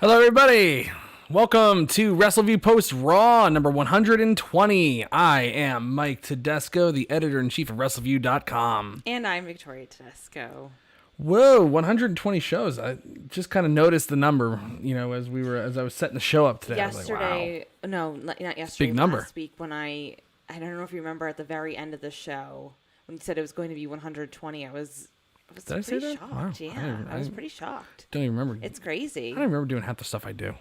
Hello, everybody. Welcome to Wrestleview Post Raw number 120. I am Mike Tedesco, the editor-in-chief of Wrestleview.com. And I'm Victoria Tedesco. Whoa, 120 shows. I just kind of noticed the number, as I was setting the show up today. Yesterday, I was like, no, not yesterday. Big number. Last week when I don't know if you remember at the very end of the show when you said it was going to be 120. I was pretty shocked. Wow. Yeah, I was pretty shocked. Don't even remember. It's crazy. I don't remember doing half the stuff I do.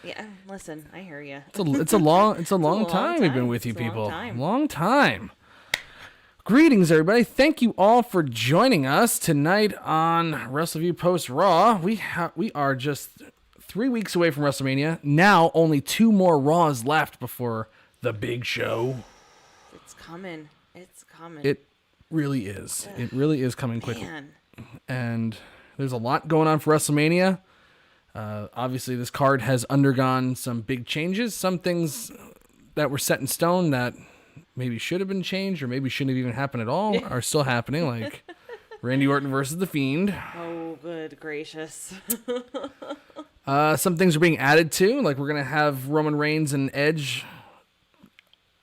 Yeah, listen, I hear you. It's a long time we've been with you people. Long time. Greetings, everybody. Thank you all for joining us tonight on Wrestleview Post Raw. We are just 3 weeks away from WrestleMania. Now, only 2 more Raws left before the big show. It's coming. It's coming. It really is. It really is coming quickly. Man. And there's a lot going on for WrestleMania. Obviously, this card has undergone some big changes. Some things that were set in stone that maybe should have been changed or maybe shouldn't have even happened at all are still happening, like Randy Orton versus the Fiend. Oh, good gracious. Some things are being added to, like we're going to have Roman Reigns and Edge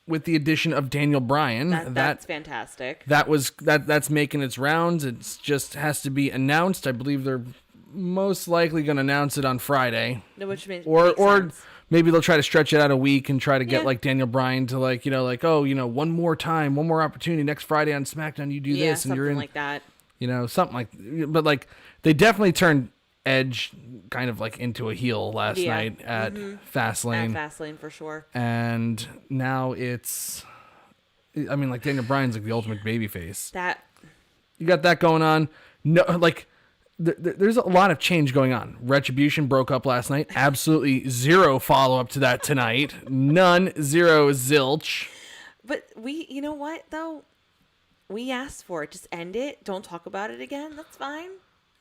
with the addition of Daniel Bryan. That's fantastic. That's making its rounds. It just has to be announced. I believe they're most likely going to announce it on Friday. Which makes sense. Maybe they'll try to stretch it out a week and try to get like Daniel Bryan to one more time, one more opportunity next Friday on SmackDown. You do this and you're in like that. Something like, but like they definitely turned Edge kind of like into a heel last night at Fastlane. At Fastlane for sure. And now it's, like Daniel Bryan's like the ultimate babyface. You got that going on. No, like. There's a lot of change going on. Retribution broke up last night. Absolutely zero follow-up to that tonight. None, zero, zilch. But you know what, though? We asked for it. Just end it. Don't talk about it again. That's fine.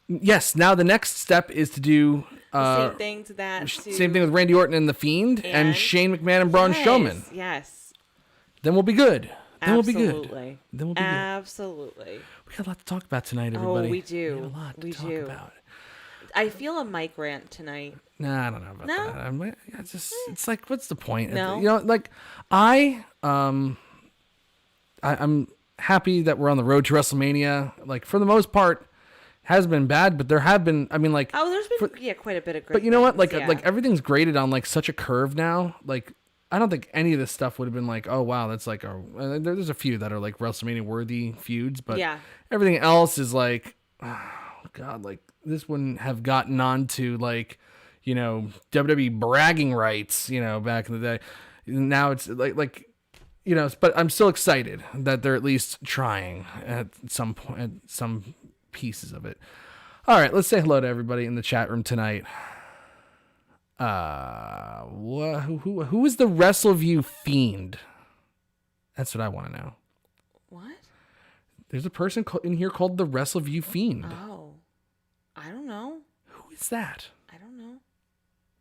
Yes, now the next step is to do... same thing to that. Same thing with Randy Orton and The Fiend and Shane McMahon and Braun Strowman. Yes. Then we'll be good. Absolutely. Then we'll be good. Absolutely. We got a lot to talk about tonight, everybody. Oh, we do. We got a lot to talk about. I feel a mic rant tonight. Nah, I don't know about that. It's like, what's the point? No. I'm happy that we're on the road to WrestleMania. Like, for the most part, has been bad, but there have been, there's been quite a bit of great But you know what? things, Like everything's graded on like such a curve now. Like, I don't think any of this stuff would have been like, oh wow, that's like there's a few that are like WrestleMania worthy feuds, but everything else is like, oh god, like this wouldn't have gotten on to like, WWE bragging rights, back in the day. Now it's like, but I'm still excited that they're at least trying at some point, at some pieces of it. All right, let's say hello to everybody in the chat room tonight. Who is the Wrestleview Fiend? That's what I want to know. What? There's a person in here called the Wrestleview Fiend. Oh, I don't know. Who is that? I don't know.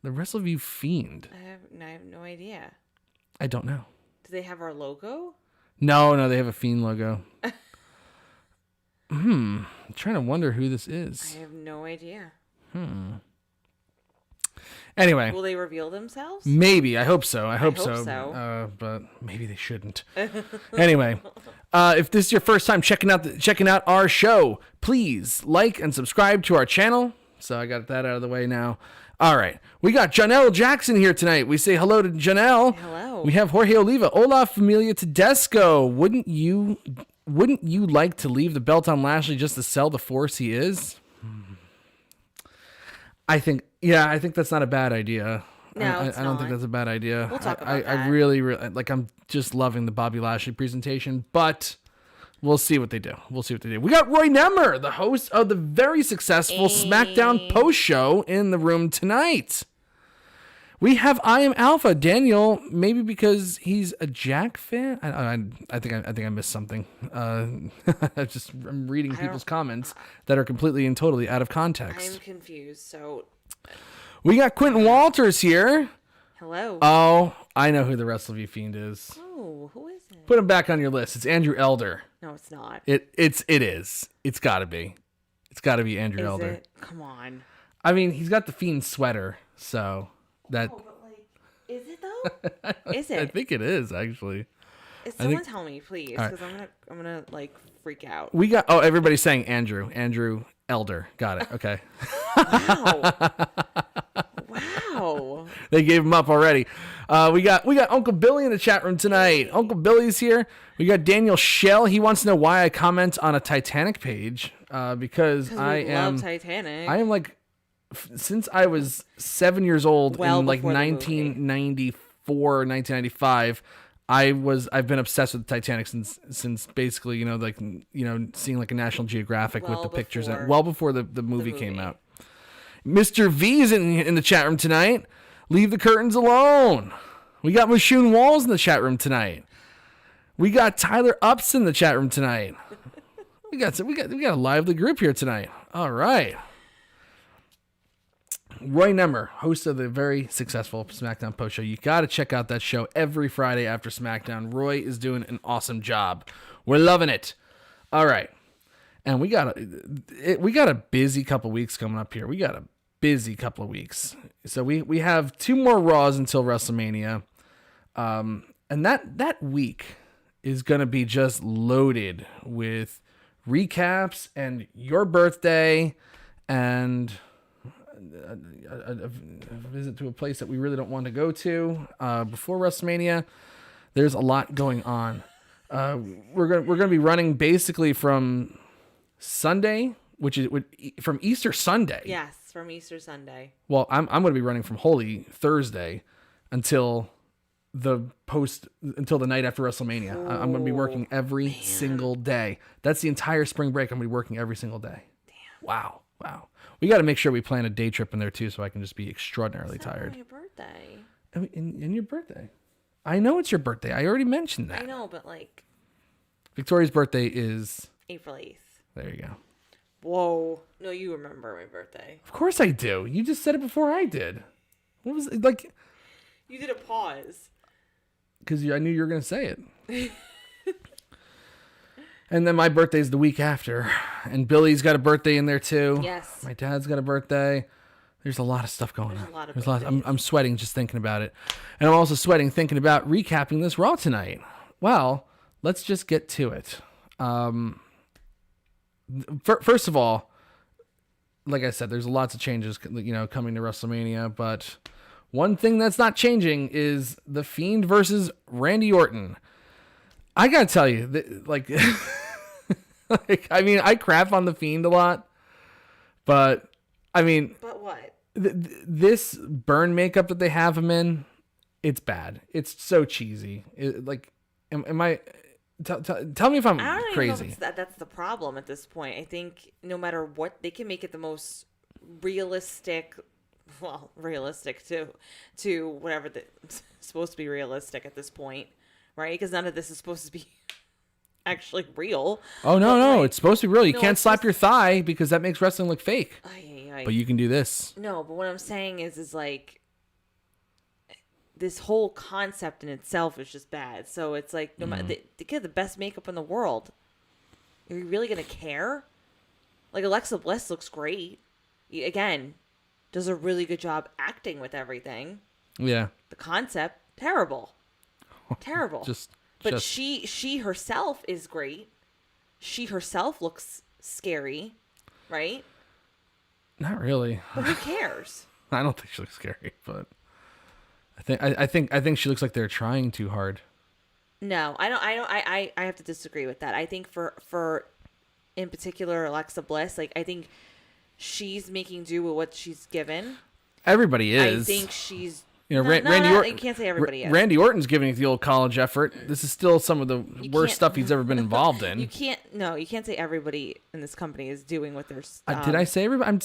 The Wrestleview Fiend. I have no idea. I don't know. Do they have our logo? No, they have a Fiend logo. I'm trying to wonder who this is. I have no idea. Anyway. Will they reveal themselves? Maybe. I hope so. I hope so. But maybe they shouldn't. Anyway, if this is your first time checking out our show, please like and subscribe to our channel. So I got that out of the way now. All right. We got Janelle Jackson here tonight. We say hello to Janelle. Hello. We have Jorge Oliva. Hola, Familia Tedesco. Wouldn't you like to leave the belt on Lashley just to sell the force he is? I think that's not a bad idea. No, I don't think that's a bad idea. We'll talk about that. I really, like, I'm just loving the Bobby Lashley presentation, but we'll see what they do. We got Roy Nemmer, the host of the very successful SmackDown post show, in the room tonight. We have I Am Alpha, Daniel, maybe because he's a Jack fan. I think I missed something. I'm reading people's comments that are completely and totally out of context. I'm confused. So we got Quentin Walters here. Hello. Oh, I know who the Wrestleview Fiend is. Oh, who is it? Put him back on your list. It's Andrew Elder. No, it's not. It is. It's got to be. It's got to be Andrew Elder. It? Come on. I mean, he's got the Fiend sweater, so that. Oh, but like, is it though? Is it? I think it is actually. Someone tell me, please, because I'm gonna like freak out. We got. Oh, everybody's saying Andrew Elder. Got it. Okay. Wow. Wow. They gave him up already. We got Uncle Billy in the chat room tonight. Uncle Billy's here. We got Daniel Shell. He wants to know why I comment on a Titanic page. Because I love Titanic. I am like, since I was 7 years old in like 1994, 1995. I've been obsessed with the Titanic since basically, seeing like a National Geographic with the pictures and well before the movie came out. Mr. V's in the chat room tonight. Leave the curtains alone. We got Mashoon Walls in the chat room tonight. We got Tyler Ups in the chat room tonight. We got a lively group here tonight. All right. Roy Nemmer, host of the very successful SmackDown Post Show. You got to check out that show every Friday after SmackDown. Roy is doing an awesome job. We're loving it. All right. And we got a busy couple weeks coming up here. We got a busy couple of weeks. So we have 2 more Raws until WrestleMania. And that week is going to be just loaded with recaps and your birthday and a visit to a place that we really don't want to go to before WrestleMania. There's a lot going on. We're gonna be running basically from Sunday, which is from Easter Sunday. Yes, from Easter Sunday. Well, I'm going to be running from Holy Thursday until the night after WrestleMania. I'm going to be working every single day. That's the entire spring break. I'm going to be working every single day. Damn. Wow. We got to make sure we plan a day trip in there too, so I can just be extraordinarily tired. Your birthday. And your birthday. I know it's your birthday. I already mentioned that. I know, but like, Victoria's birthday is April 8th. There you go. Whoa. No, you remember my birthday. Of course I do. You just said it before I did. What was it like? You did a pause. Because I knew you were going to say it. And then my birthday's the week after. And Billy's got a birthday in there too. Yes. My dad's got a birthday. There's a lot of stuff going on. There's a lot. I'm sweating just thinking about it. And I'm also sweating thinking about recapping this Raw tonight. Well, let's just get to it. First of all, like I said, there's lots of changes, coming to WrestleMania. But one thing that's not changing is the Fiend versus Randy Orton. I gotta tell you, I crap on the Fiend a lot, but But what? This burn makeup that they have him in, it's bad. It's so cheesy. Am I? Tell me if I'm crazy. Even know if that's the problem at this point. I think no matter what, they can make it the most realistic. Well, realistic to whatever it's supposed to be realistic at this point, right? Because none of this is supposed to be actually real. Oh no, it's supposed to be real. You can't slap your thigh because that makes wrestling look fake. But you can do this. No, but what I'm saying is like this whole concept in itself is just bad. So it's like no matter they get the best makeup in the world. Are you really gonna care? Like Alexa Bliss looks great. Again, does a really good job acting with everything. Yeah. The concept, terrible. But she herself is great. She herself looks scary, right? Not really. But who cares? I don't think she looks scary, but I think she looks like they're trying too hard. No, I don't. I have to disagree with that. I think for in particular Alexa Bliss, like I think she's making do with what she's given. Everybody is. I think she's. Randy Orton. You can't say everybody is. Randy Orton's giving it the old college effort. This is still some of the worst stuff he's ever been involved in. You can't say everybody in this company is doing what they're. Did I say everybody? I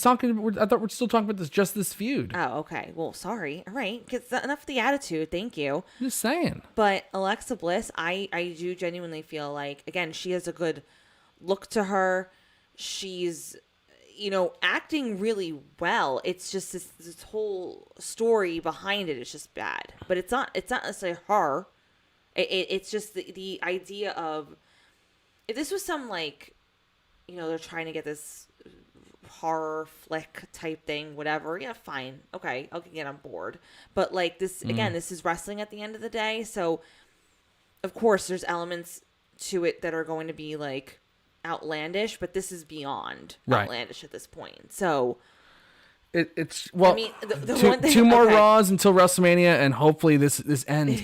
thought we're still talking about this feud. Oh, okay. Well, sorry. All right. Because enough of the attitude. Thank you. I'm just saying. But Alexa Bliss, I do genuinely feel like, again, she has a good look to her. She's, acting really well. It's just this whole story behind it is just bad. But it's not necessarily her. It's just the idea of, if this was some they're trying to get this horror flick type thing, whatever, yeah, fine. Okay, I can get on board. But like this, again, this is wrestling at the end of the day. So, of course, there's elements to it that are going to be like outlandish, but this is beyond outlandish at this point. So... It's well. I mean, two more Raws until WrestleMania, and hopefully this ends.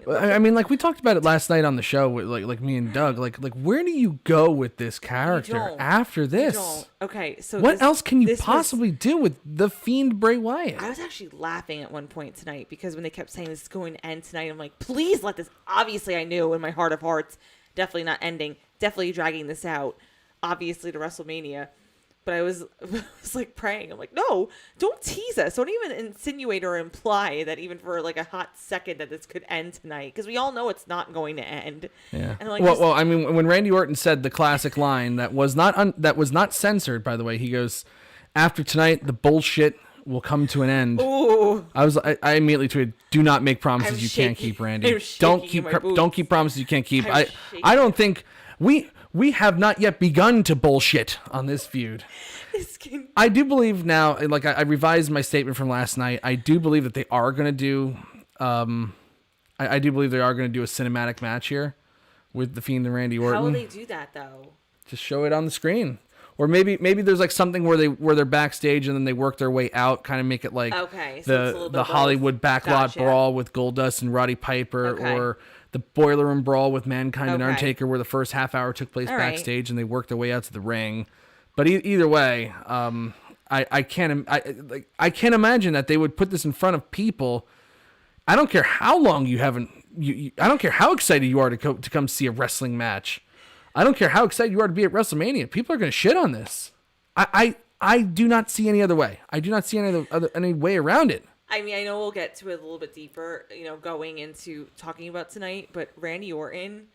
I mean, like we talked about it last night on the show with like me and Doug. Like where do you go with this character after this? You don't. Okay, so what else can you possibly do with the Fiend Bray Wyatt? I was actually laughing at one point tonight because when they kept saying this is going to end tonight, I'm like, please let this. Obviously, I knew in my heart of hearts, definitely not ending, definitely dragging this out, obviously to WrestleMania. But I was like praying. I'm like, no, don't tease us. Don't even insinuate or imply that even for like a hot second that this could end tonight. Because we all know it's not going to end. Yeah. And like, well, I mean, when Randy Orton said the classic line that was not censored, by the way, he goes, "After tonight, the bullshit will come to an end." Ooh. I immediately tweeted, "Do not make promises you can't keep, Randy. Don't keep promises you can't keep." I don't think we have not yet begun to bullshit on this feud. I do believe now, like I revised my statement from last night. I do believe that they are going to do, I do believe they are going to do a cinematic match here with the Fiend and Randy Orton. How will they do that though? Just show it on the screen, or maybe there's like something where they're backstage and then they work their way out, kind of make it like the Hollywood backlot brawl with Goldust and Roddy Piper, or the Boiler Room Brawl with Mankind and Undertaker, where the first half hour took place backstage and they worked their way out to the ring. But either way, I can't imagine that they would put this in front of people. I don't care how long you haven't. I don't care how excited you are to come see a wrestling match. I don't care how excited you are to be at WrestleMania. People are going to shit on this. I do not see any other way. I do not see any way around it. I mean, I know we'll get to it a little bit deeper, going into talking about tonight, but Randy Orton,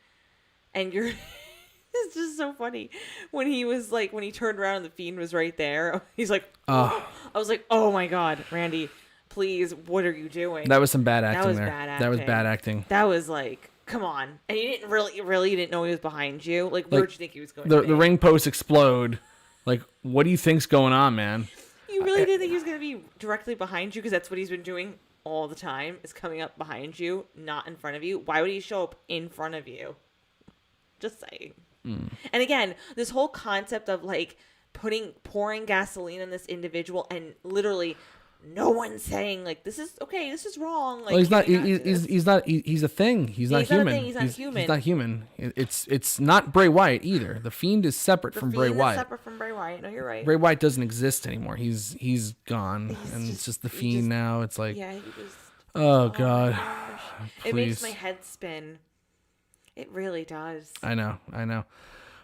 and it's just so funny when he was like, when he turned around and the Fiend was right there, he's like, I was like, oh my God, Randy, please, what are you doing? That was some bad acting. That was bad acting. That was bad acting. Like, come on. And you didn't really didn't know he was behind you. Like, where'd you think he was going to be? The ring posts explode. Like, what do you think's going on, man? You really didn't think he was going to be directly behind you? Because that's what he's been doing all the time, is coming up behind you, not in front of you. Why would he show up in front of you? Just saying. And again, this whole concept of like pouring gasoline on this individual and literally no one saying like, this is okay, this is wrong. Like, well, he's a thing. He's not human. He's not human. It's not Bray Wyatt either. The Fiend is separate from Bray Wyatt. Separate from Bray Wyatt. No, you're right. Bray Wyatt doesn't exist anymore. He's gone, it's just the Fiend now. It's like, oh God, it makes my head spin. It really does. I know.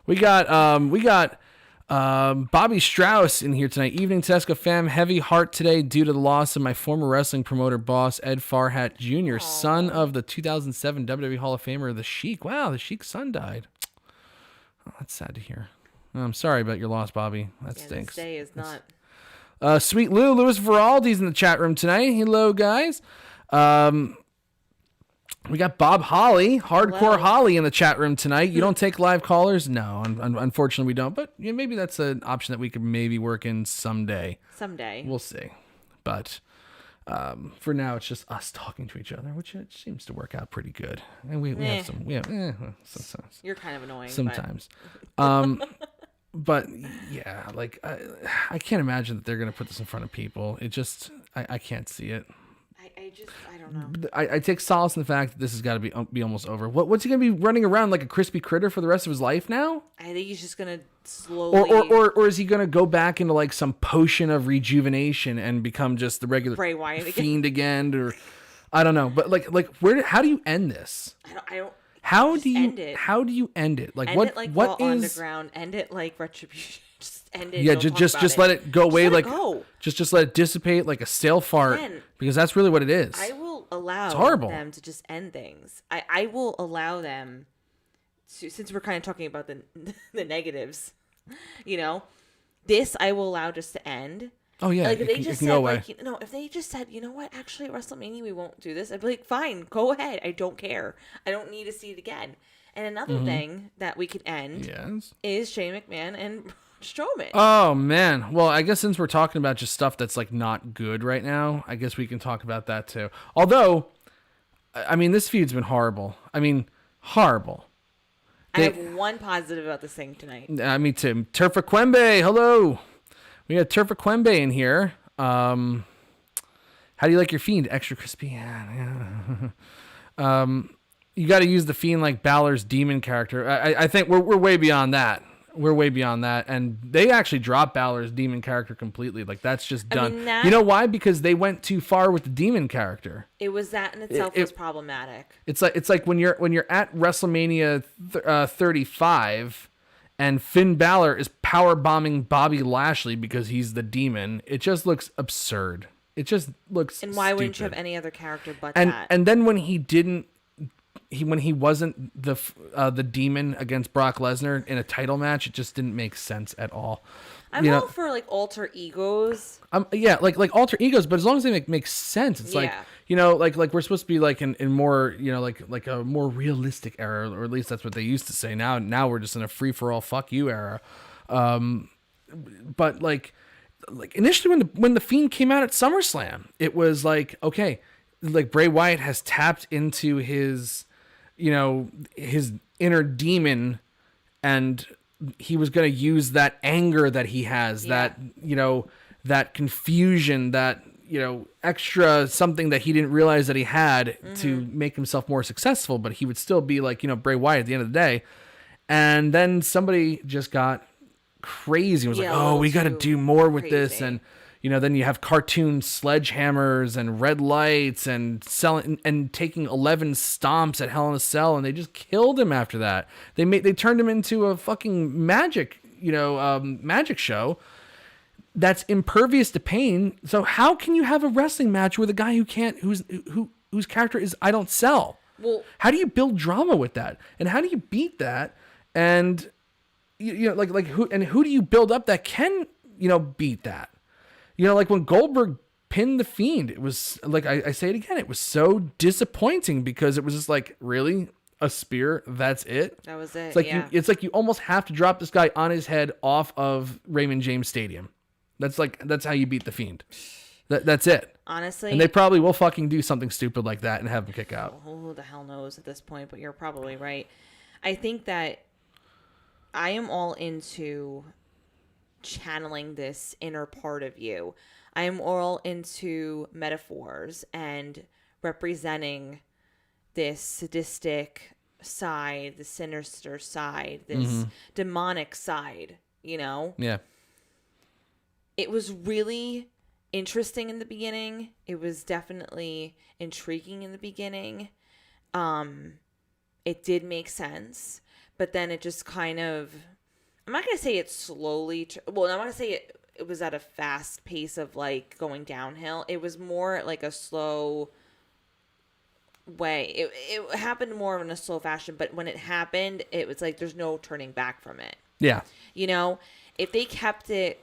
We got Bobby Strauss in here tonight. Evening, Tedesco fam. Heavy heart today due to the loss of my former wrestling promoter boss, Ed Farhat Jr., son of the 2007 WWE Hall of Famer, The Sheik. Wow, The Sheik's son died. Oh, that's sad to hear. I'm sorry about your loss, Bobby. That stinks. This day is not. Sweet Louis Veraldi's in the chat room tonight. Hello, guys. We got Bob Holly, Hardcore Holly, in the chat room tonight. You don't take live callers? No, unfortunately we don't. But maybe that's an option that we could maybe work in someday. We'll see. But for now, it's just us talking to each other, which it seems to work out pretty good. And we have some. Sometimes. You're kind of annoying. Sometimes. But yeah, like I can't imagine that they're going to put this in front of people. It just, I can't see it. I don't know. I take solace in the fact that this has got to be almost over. What's he gonna be running around like a crispy critter for the rest of his life now? I think he's just gonna slowly, or is he gonna go back into like some potion of rejuvenation and become just the regular Bray Wyatt Fiend again? Or I don't know. But like how do you end this? I don't. How do you end it? Like end what? It like what Raw is Underground? End it like Retribution. Just end it. Yeah, just let it go away. Like just let it dissipate like a stale fart. Because that's really what it is. I will allow them to just end things. I will allow them to, since we're kind of talking about the negatives, this I will allow just to end. Oh yeah, like if they just said like, if they just said, you know what, actually at WrestleMania we won't do this, I'd be like, fine, go ahead. I don't care. I don't need to see it again. And another thing that we could end is Shane McMahon and Strowman. Oh man. Well, I guess since we're talking about just stuff that's like not good right now, I guess we can talk about that too. Although, I mean, this feud's been horrible. I mean, horrible. I have one positive about this thing tonight. Me too. Turfa Quembe, hello. We got Turfa Quembe in here. How do you like your Fiend? Extra crispy. Yeah. You got to use the Fiend like Balor's demon character. I think we're way beyond that. We're way beyond that, and they actually dropped Balor's demon character completely. Like that's just done. You know why? Because they went too far with the demon character. It was that in itself was problematic. It's like when you're at WrestleMania 35, and Finn Balor is power bombing Bobby Lashley because he's the demon. It just looks absurd. It just looks. And why stupid. wouldn't you have any other character but that? And then when he didn't. When he wasn't the demon against Brock Lesnar in a title match, it just didn't make sense at all. I'm all for like alter egos. Yeah, like alter egos, but as long as they make sense, it's like like we're supposed to be like in more like a more realistic era, or at least that's what they used to say. Now we're just in a free for all fuck you era. But like initially when the Fiend came out at SummerSlam, it was like okay, like Bray Wyatt has tapped into his his inner demon, and he was going to use that anger that he has, that confusion, that, extra something that he didn't realize that he had to make himself more successful, but he would still be like, Bray Wyatt at the end of the day. And then somebody just got crazy. It was like, oh, we got to do more with this. And, then you have cartoon sledgehammers and red lights and selling and taking 11 stomps at Hell in a Cell, and they just killed him after that. They turned him into a fucking magic show that's impervious to pain. So how can you have a wrestling match with a guy whose character is I don't sell? Well, how do you build drama with that? And how do you beat that? And who do you build up that can beat that? Like when Goldberg pinned the Fiend, it was like, I say it again, it was so disappointing because it was just like, really? A spear? That's it? That was it. It's like you almost have to drop this guy on his head off of Raymond James Stadium. That's how you beat the Fiend. That's it. Honestly. And they probably will fucking do something stupid like that and have him kick out. Who the hell knows at this point, but you're probably right. I think that I am all into channeling this inner part of you. I am all into metaphors and representing this sadistic side, the sinister side, this demonic side, Yeah. It was really interesting in the beginning. It was definitely intriguing in the beginning. It did make sense, but then it just kind of, I'm not going to say it slowly, I'm not going to say it was at a fast pace of like going downhill. It was more like a slow way. It happened more in a slow fashion, but when it happened, it was like there's no turning back from it. Yeah. If they kept it.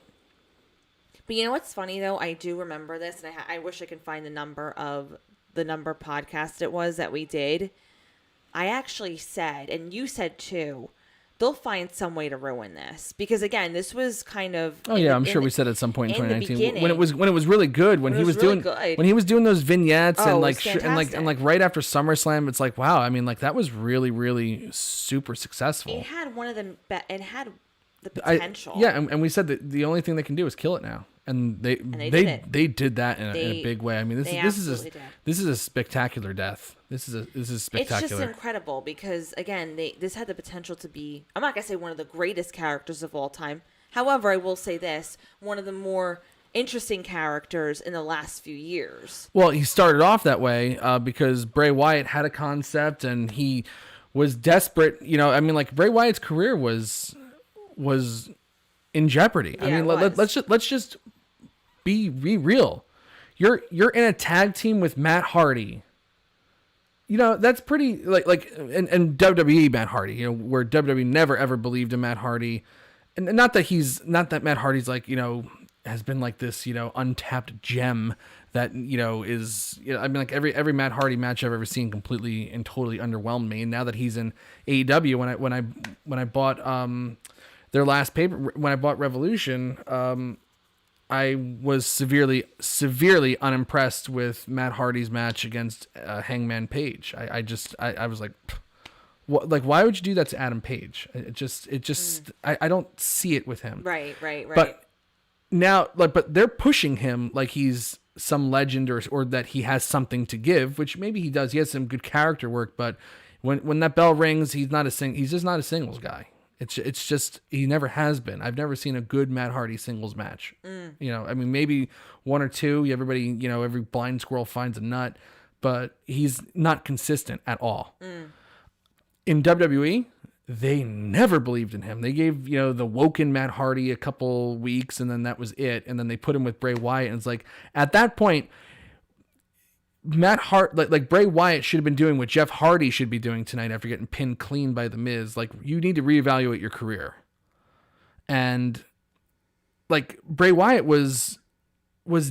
But you know what's funny though? I do remember this, and I wish I could find the number podcast it was that we did. I actually said, and you said too, they'll find some way to ruin this, because again, this was kind of. Oh yeah, I'm sure we said at some point in 2019 when it was really good, when he was doing those vignettes and like right after SummerSlam, it's like, wow, I mean, like that was really, really super successful. It had one of the the potential. And we said that the only thing they can do is kill it now. And they did that in a big way. I mean, this is a spectacular death. This is spectacular. It's just incredible because again, this had the potential to be, I'm not gonna say one of the greatest characters of all time. However, I will say this, one of the more interesting characters in the last few years. Well, he started off that way because Bray Wyatt had a concept and he was desperate. I mean, like Bray Wyatt's career was in jeopardy. Yeah, I mean, let's just be real. You're in a tag team with Matt Hardy. That's pretty like and WWE Matt Hardy. Where WWE never ever believed in Matt Hardy, and not that Matt Hardy's like has been like this untapped gem that is I mean, like every Matt Hardy match I've ever seen completely and totally underwhelmed me. And now that he's in AEW, when I bought their last paper, when I bought Revolution, I was severely unimpressed with Matt Hardy's match against Hangman Page. I was like, what? Like, why would you do that to Adam Page? I don't see it with him. Right. But now, but they're pushing him like he's some legend or that he has something to give, which maybe he does. He has some good character work, but when that bell rings, he's just not a singles guy. It's just, he never has been. I've never seen a good Matt Hardy singles match. I mean, maybe one or two. Everybody, every blind squirrel finds a nut, but he's not consistent at all. In WWE, they never believed in him. They gave, the woken Matt Hardy a couple weeks, and then that was it. And then they put him with Bray Wyatt, and it's like, at that point, Matt Hart, like Bray Wyatt should have been doing what Jeff Hardy should be doing tonight after getting pinned clean by The Miz. Like, you need to reevaluate your career. And like Bray Wyatt was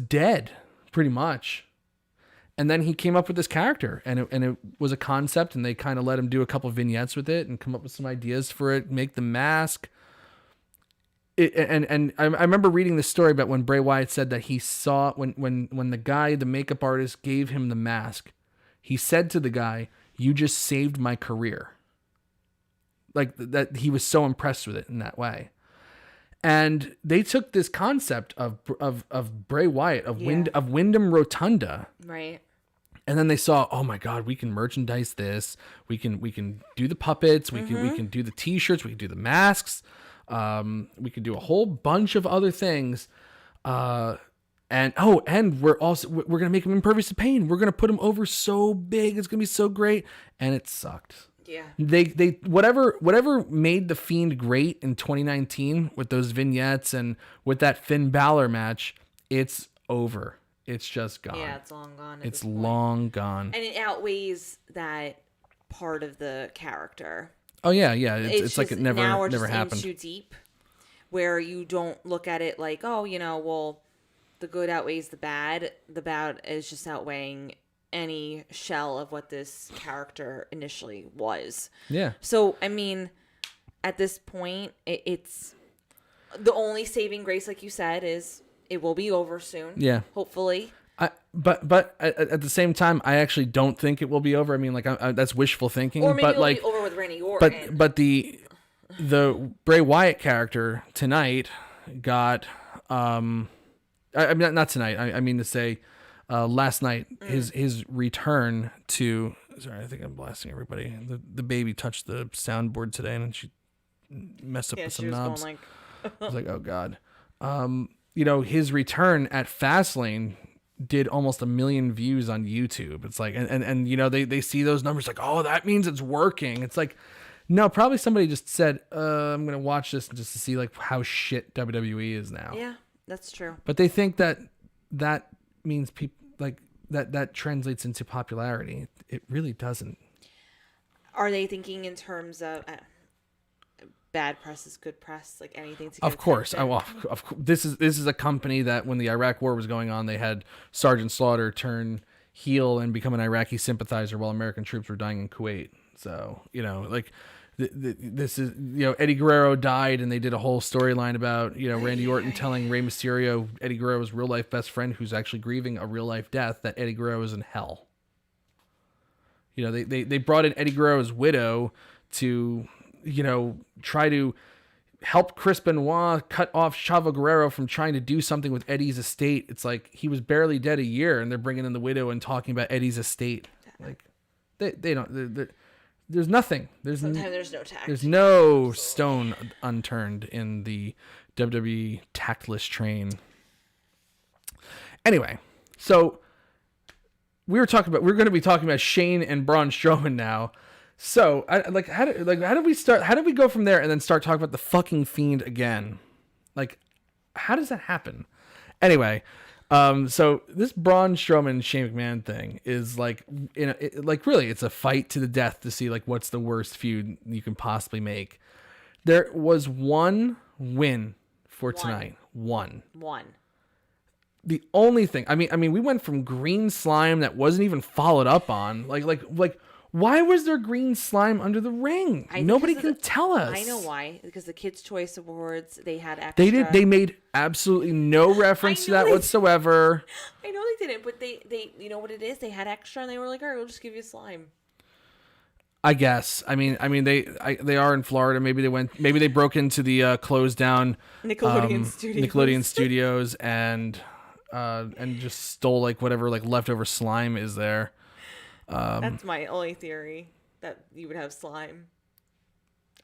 dead pretty much. And then he came up with this character, and it was a concept, and they kind of let him do a couple vignettes with it and come up with some ideas for it, make the mask. And I remember reading this story about when Bray Wyatt said that he saw when the makeup artist gave him the mask, he said to the guy, "You just saved my career." Like that, he was so impressed with it in that way. And they took this concept of Bray Wyatt, of Wyndham Rotunda, right? And then they saw, oh my God, we can merchandise this. We can do the puppets. We can do the T-shirts. We can do the masks. We could do a whole bunch of other things. And we're going to make him impervious to pain. We're going to put him over so big. It's going to be so great. And it sucked. Yeah. They whatever made the Fiend great in 2019 with those vignettes and with that Finn Balor match, it's over. It's just gone. Yeah, it's long gone. It's long gone. And it outweighs that part of the character. Oh yeah. It's like it never now we're never just happened. in too deep, where you don't look at it like, oh, well, the good outweighs the bad. The bad is just outweighing any shell of what this character initially was. Yeah. So I mean, at this point, it's the only saving grace, like you said, is it will be over soon. Yeah. Hopefully. But at the same time, I actually don't think it will be over. I mean, like that's wishful thinking. Or maybe but it'll like, be over with Randy Orton. But the Bray Wyatt character tonight got I mean not tonight. I mean to say last night his return to. Sorry, I think I'm blasting everybody. The baby touched the soundboard today and she messed up with some knobs. Going like... I was like, oh God. His return at Fastlane did almost 1 million views on YouTube. It's like, and they see those numbers like, oh, that means it's working. It's like, no, probably somebody just said, I'm going to watch this just to see like how shit WWE is now. Yeah, that's true. But they think that means people like that translates into popularity. It really doesn't. Are they thinking in terms of bad press is good press, like anything to get Of course. This is a company that when the Iraq War was going on, they had Sergeant Slaughter turn heel and become an Iraqi sympathizer while American troops were dying in Kuwait. So, like this is, Eddie Guerrero died and they did a whole storyline about, Randy Orton telling Rey Mysterio, Eddie Guerrero's real life best friend, who's actually grieving a real life death, that Eddie Guerrero is in hell. They brought in Eddie Guerrero's widow to, try to help Chris Benoit cut off Chavo Guerrero from trying to do something with Eddie's estate. It's like he was barely dead a year and they're bringing in the widow and talking about Eddie's estate. Like they don't, there's nothing. Sometimes there's no tact. There's no stone unturned in the WWE tactless train. Anyway, so we're going to be talking about Shane and Braun Strowman now. So, how did we start? How did we go from there and then start talking about the fucking Fiend again? Like, how does that happen? Anyway, so this Braun Strowman Shane McMahon thing is like, really, it's a fight to the death to see like what's the worst feud you can possibly make. There was one win for tonight. One. The only thing, I mean, we went from green slime that wasn't even followed up on, like. Why was there green slime under the ring? Nobody can tell us. I know why. Because the Kids' Choice Awards, they had extra. They did. They made absolutely no reference to that whatsoever. I know they didn't, but they you know what it is? They had extra, and they were like, "All right, we'll just give you slime." I guess. I mean, they are in Florida. Maybe they broke into the closed down Nickelodeon Studios and just stole like whatever like leftover slime is there. That's my only theory, that you would have slime.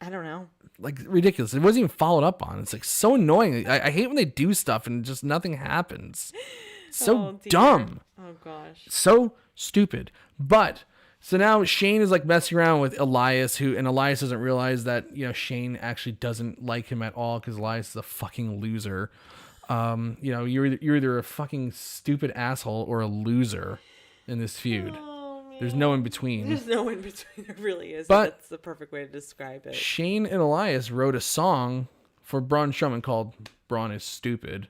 I don't know. Like, ridiculous. It wasn't even followed up on. It's like so annoying. I hate when they do stuff and just nothing happens. So dumb. Oh gosh. So stupid. But so now Shane is like messing around with Elias, and Elias doesn't realize that, you know, Shane actually doesn't like him at all because Elias is a fucking loser. You know, you're either a fucking stupid asshole or a loser in this feud. There's no in between. There's no in between. There really is. But that's the perfect way to describe it. Shane and Elias wrote a song for Braun Strowman called "Braun is Stupid,"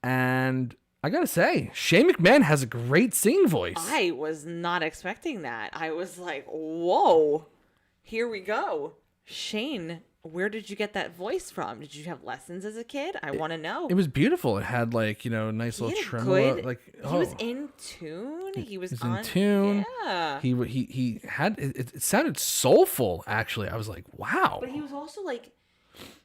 and I gotta say, Shane McMahon has a great singing voice. I was not expecting that. I was like, "Whoa, here we go, Shane." Where did you get that voice from? Did you have lessons as a kid? I want to know. It was beautiful. It had like, you know, nice little tremolo. He was in tune. He was in tune. Yeah. He had it sounded soulful. Actually, I was like, wow. But he was also like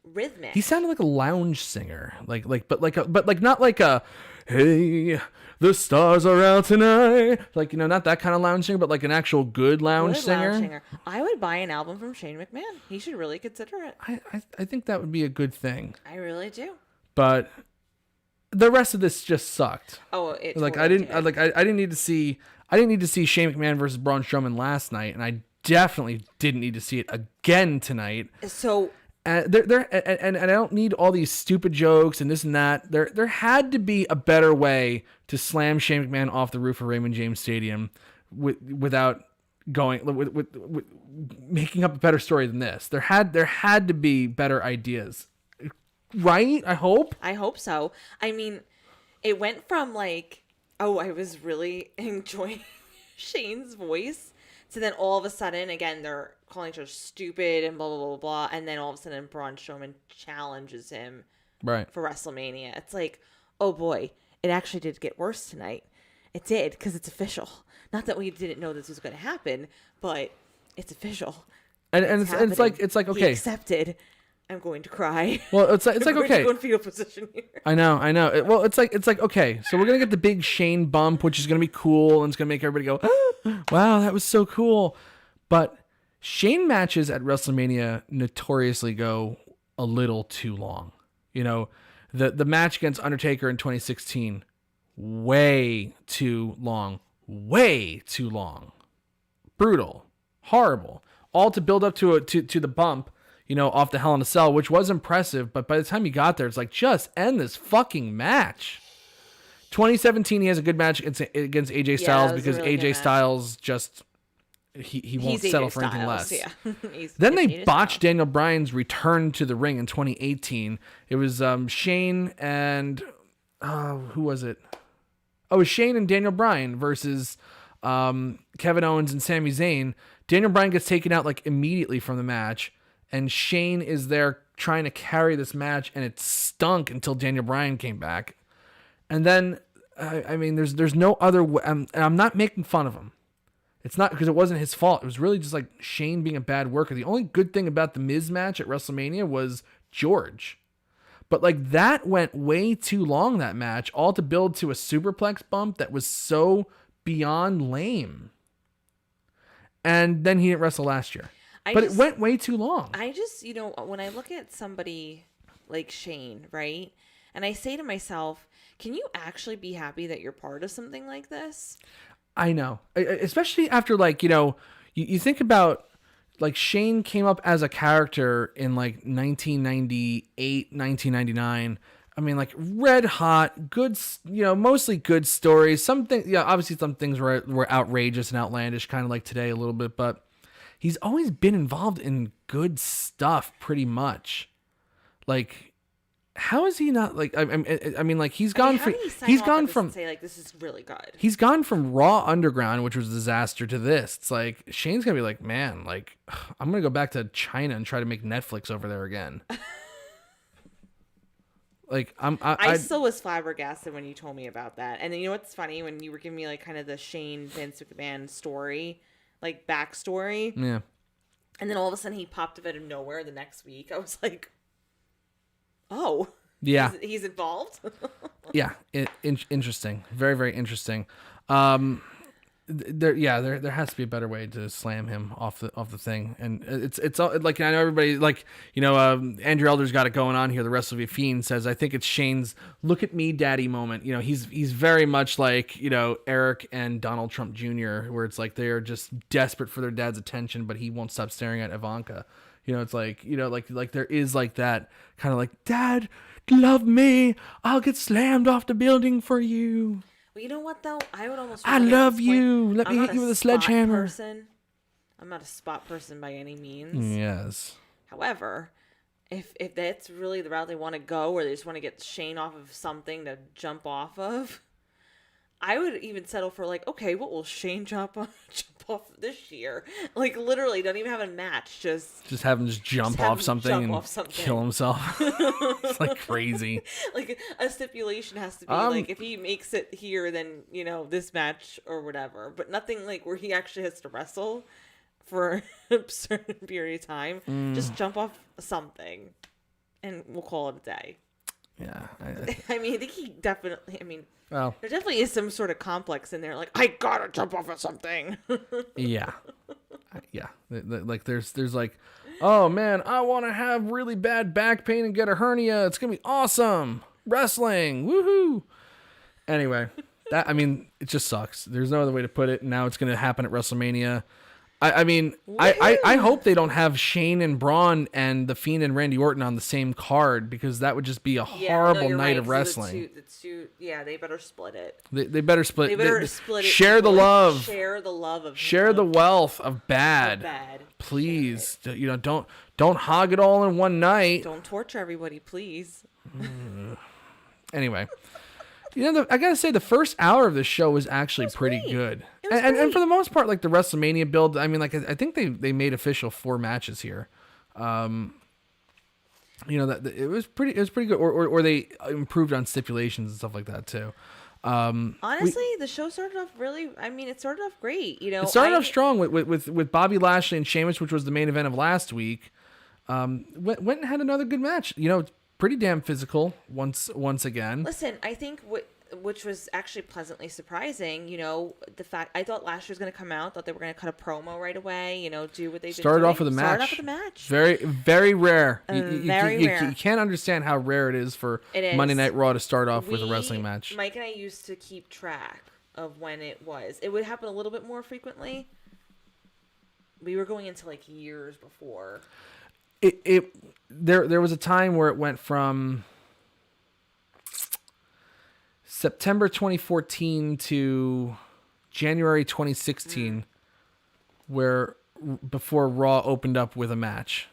rhythmic. He sounded like a lounge singer, but not like a, hey, the stars are out tonight. Like, you know, not that kind of lounge singer, but like an actual good lounge singer. I would buy an album from Shane McMahon. He should really consider it. I think that would be a good thing. I really do. But the rest of this just sucked. Oh, it like totally I didn't need to see Shane McMahon versus Braun Strowman last night, and I definitely didn't need to see it again tonight. So. And I don't need all these stupid jokes and this and that. There had to be a better way to slam Shane McMahon off the roof of Raymond James Stadium without going with making up a better story than this. There had to be better ideas, right? I hope so. I mean, it went from like, oh, I was really enjoying Shane's voice, to then all of a sudden, again, they're calling each other stupid and blah, blah, blah, blah. And then all of a sudden, Braun Strowman challenges him for WrestleMania. It's like, oh boy, it actually did get worse tonight. It did, because it's official. Not that we didn't know this was going to happen, but it's official. And it's like okay. He accepted. I'm going to cry. Well, it's like okay. Go in fetal position here. I know. Well, it's like okay. So we're gonna get the big Shane bump, which is gonna be cool, and it's gonna make everybody go, oh, "Wow, that was so cool." But Shane matches at WrestleMania notoriously go a little too long. You know, the match against Undertaker in 2016, way too long, brutal, horrible, all to build up to the bump. You know, off the Hell in a Cell, which was impressive, but by the time you got there, it's like, just end this fucking match. 2017, he has a good match against AJ Styles because really AJ Styles just he won't settle for anything less. Yeah. Then they botched Daniel Bryan's return to the ring in 2018. It was Shane and who was it? Oh, it was Shane and Daniel Bryan versus Kevin Owens and Sami Zayn. Daniel Bryan gets taken out like immediately from the match. And Shane is there trying to carry this match, and it stunk until Daniel Bryan came back. And then, I mean, there's no other way. And I'm not making fun of him. It's not because it wasn't his fault. It was really just like Shane being a bad worker. The only good thing about the Miz match at WrestleMania was George. But like that went way too long, that match, all to build to a superplex bump that was so beyond lame. And then he didn't wrestle last year. It went way too long. I just, you know, when I look at somebody like Shane, right? And I say to myself, can you actually be happy that you're part of something like this? I know. Especially after, like, you know, you think about, like, Shane came up as a character in, like, 1998, 1999. I mean, like, red hot, good, you know, mostly good stories. Obviously some things were outrageous and outlandish, kind of like today a little bit, but he's always been involved in good stuff, pretty much. Like, how is he not like? I mean, like he's gone from say like this is really good. He's gone from Raw Underground, which was a disaster, to this. It's like Shane's gonna be like, man, like I'm gonna go back to China and try to make Netflix over there again. Like I still was flabbergasted when you told me about that. And then you know what's funny, when you were giving me like kind of the Shane Vince McMahon story, like backstory. Yeah. And then all of a sudden he popped up out of nowhere the next week. I was like, oh, yeah, he's involved. Yeah, interesting, very, very interesting. There has to be a better way to slam him off the thing, and it's like, I know everybody, like, you know, Andrew Elder's got it going on here. The Wrestleview Fiend says, I think it's Shane's "look at me, daddy" moment. You know, he's very much like, you know, Eric and Donald Trump Jr., where it's like they are just desperate for their dad's attention, but he won't stop staring at Ivanka. You know, it's like, you know, like there is like that kind of like, Dad, love me, I'll get slammed off the building for you. Well, you know what though? I would almost. I love you. Let me hit you with a sledgehammer. I'm not a spot person by any means. Yes. However, if that's really the route they want to go, or they just want to get Shane off of something to jump off of, I would even settle for like, okay, what will Shane jump off this year? Like literally, don't even have a match. Just have him jump off something and kill himself. It's like crazy. Like a stipulation has to be like, if he makes it here, then you know this match or whatever. But nothing like where he actually has to wrestle for a certain period of time. Just jump off something, and we'll call it a day. Yeah. I mean, I think he definitely. I mean. Well, there definitely is some sort of complex in there. Like, I gotta jump off of something. Yeah. Like there's like, oh man, I want to have really bad back pain and get a hernia. It's gonna be awesome. Wrestling, woohoo. Anyway, it just sucks. There's no other way to put it. Now it's gonna happen at WrestleMania. I hope they don't have Shane and Braun and The Fiend and Randy Orton on the same card, because that would just be a horrible night of wrestling. They better split it. They better split. They better split it. Share the love. Share the love of. Share the wealth of bad. Please, you know, don't hog it all in one night. Don't torture everybody, please. Anyway. You know, I gotta say, the first hour of this show was actually pretty good. And for the most part, like the WrestleMania build, I mean, like I think they made official 4 matches here. You know, that it was pretty good, or they improved on stipulations and stuff like that too. Honestly, the show started off really. I mean, it started off great. You know, it started off strong with Bobby Lashley and Sheamus, which was the main event of last week. Went and had another good match. You know, pretty damn physical once again. Listen, I think which was actually pleasantly surprising, you know, the fact I thought Lashley was going to come out, thought they were going to cut a promo right away, you know, do what they started off with a match. Very, very rare. You can't understand how rare it is for Monday Night Raw to start off with a wrestling match. Mike and I used to keep track of when it was. It would happen a little bit more frequently. We were going into like years before. There was a time where it went from September 2014 to January 2016, where before Raw opened up with a match.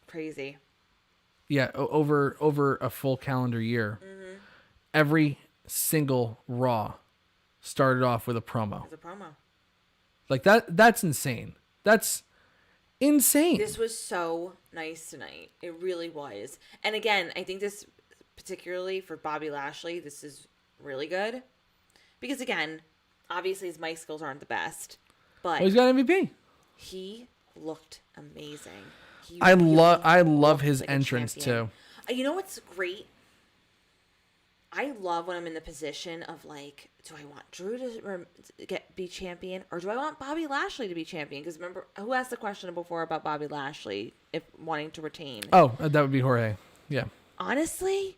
Crazy. Yeah, over a full calendar year. Mm-hmm. Every single Raw started off with a promo. Like that's insane. That's insane. This was so nice tonight. It really was. And again, I think this, particularly for Bobby Lashley, this is really good. Because again, obviously his mic skills aren't the best. But he's got MVP. He looked amazing. I love his entrance too. You know what's great? I love when I'm in the position of like, do I want Drew to be champion, or do I want Bobby Lashley to be champion? Because remember, who asked the question before about Bobby Lashley if wanting to retain? Oh, that would be Jorge. Yeah. Honestly,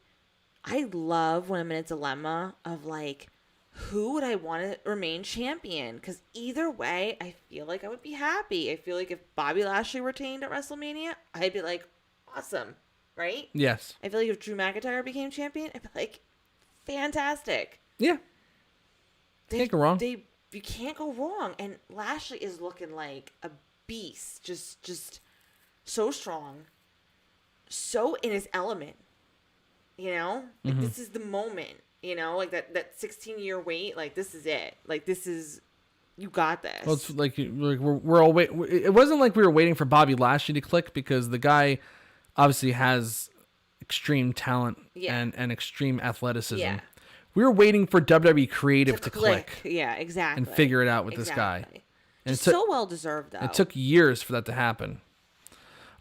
I love when I'm in a dilemma of like, who would I want to remain champion? Because either way, I feel like I would be happy. I feel like if Bobby Lashley retained at WrestleMania, I'd be like, awesome, right? Yes. I feel like if Drew McIntyre became champion, I'd be like, fantastic. Yeah. Can't go wrong. You can't go wrong. And Lashley is looking like a beast. Just so strong. So in his element. You know, like this is the moment. You know, like that 16-year wait. Like this is it. Like this is. You got this. Well, it's like we're all wait. It wasn't like we were waiting for Bobby Lashley to click, because the guy obviously has extreme talent and extreme athleticism. Yeah. We were waiting for WWE Creative to click. Yeah, exactly. And figure it out with this guy. And it's so well deserved, though. It took years for that to happen.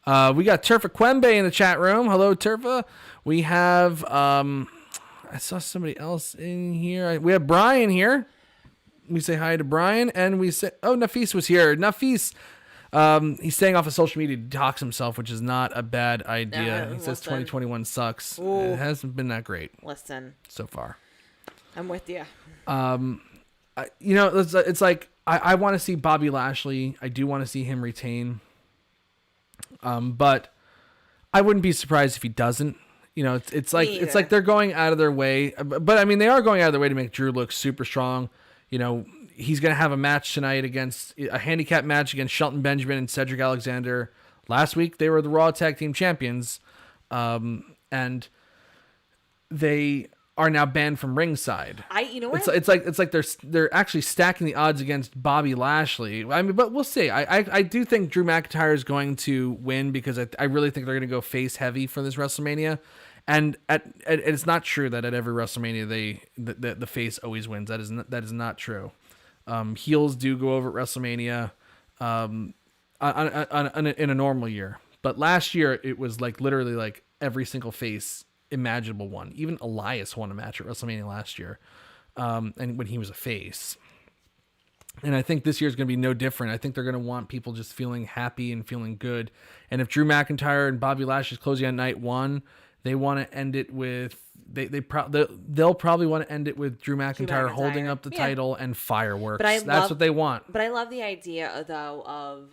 We got Turfa Quembe in the chat room. Hello, Turfa. We have I saw somebody else in here. We have Brian here. We say hi to Brian, and we say, oh, Nafis was here. Nafis, he's staying off of social media to detox himself, which is not a bad idea. He says 2021 sucks. Ooh. It hasn't been that great. Listen. So far. I'm with you. It's like, I want to see Bobby Lashley. I do want to see him retain. But I wouldn't be surprised if he doesn't. You know, it's like they're going out of their way. But I mean, they are going out of their way to make Drew look super strong. You know, he's going to have a match tonight against a handicap match against Shelton Benjamin and Cedric Alexander. Last week, they were the Raw Tag Team Champions. And they are now banned from ringside. You know what? It's like they're actually stacking the odds against Bobby Lashley. I mean, but we'll see. I do think Drew McIntyre is going to win, because I really think they're going to go face heavy for this WrestleMania. And it's not true that at every WrestleMania the face always wins. That is not true. Heels do go over at WrestleMania in a normal year, but last year it was like literally like every single face imaginable won. Even Elias won a match at WrestleMania last year, and when he was a face. And I think this year is going to be no different. I think they're going to want people just feeling happy and feeling good. And if Drew McIntyre and Bobby Lashley's closing on night one, they want to end it with they'll probably want to end it with Drew McIntyre holding up the title and fireworks. That's what they want. But I love the idea, though, of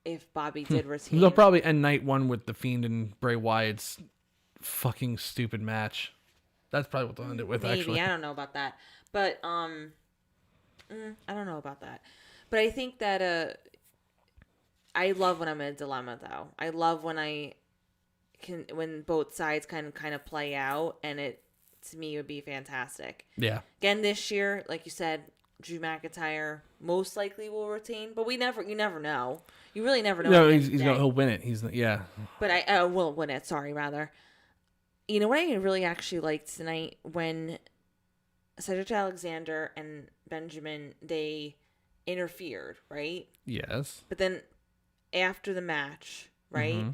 if Bobby did retain. They'll probably end night one with the Fiend and Bray Wyatt's fucking stupid match. That's probably what they'll end it with. Maybe. Actually, I don't know about that, but I don't know about that. But I think that I love when I'm in a dilemma, though. I love when when both sides kind of play out, and it to me would be fantastic. Yeah. Again, this year, like you said, Drew McIntyre most likely will retain, but you never know. You really never know. No, he'll win it. But I will win it. Sorry, rather. You know what I really actually liked tonight, when Cedric Alexander and Benjamin, they interfered, right? Yes. But then after the match, right? Mm-hmm.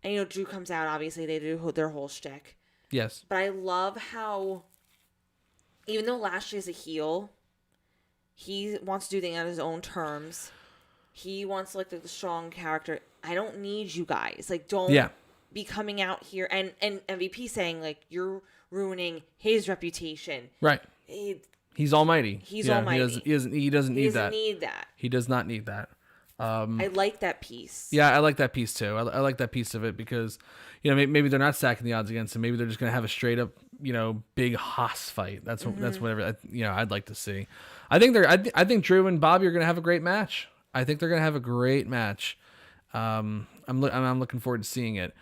And, Drew comes out, obviously, they do their whole shtick. Yes. But I love how, even though Lashley is a heel, he wants to do things on his own terms. He wants to look like the strong character. I don't need you guys. Like, don't be coming out here. And MVP saying, like, you're ruining his reputation. Right. He's almighty. He's almighty. He doesn't need that. He doesn't need that. He does not need that. I like that piece. Yeah, I like that piece too. I like that piece of it, because, maybe they're not stacking the odds against him. Maybe they're just going to have a straight up, big Haas fight. That's whatever, I'd like to see. I think Drew and Bobby are going to have a great match. I think they're going to have a great match. I'm looking forward to seeing it.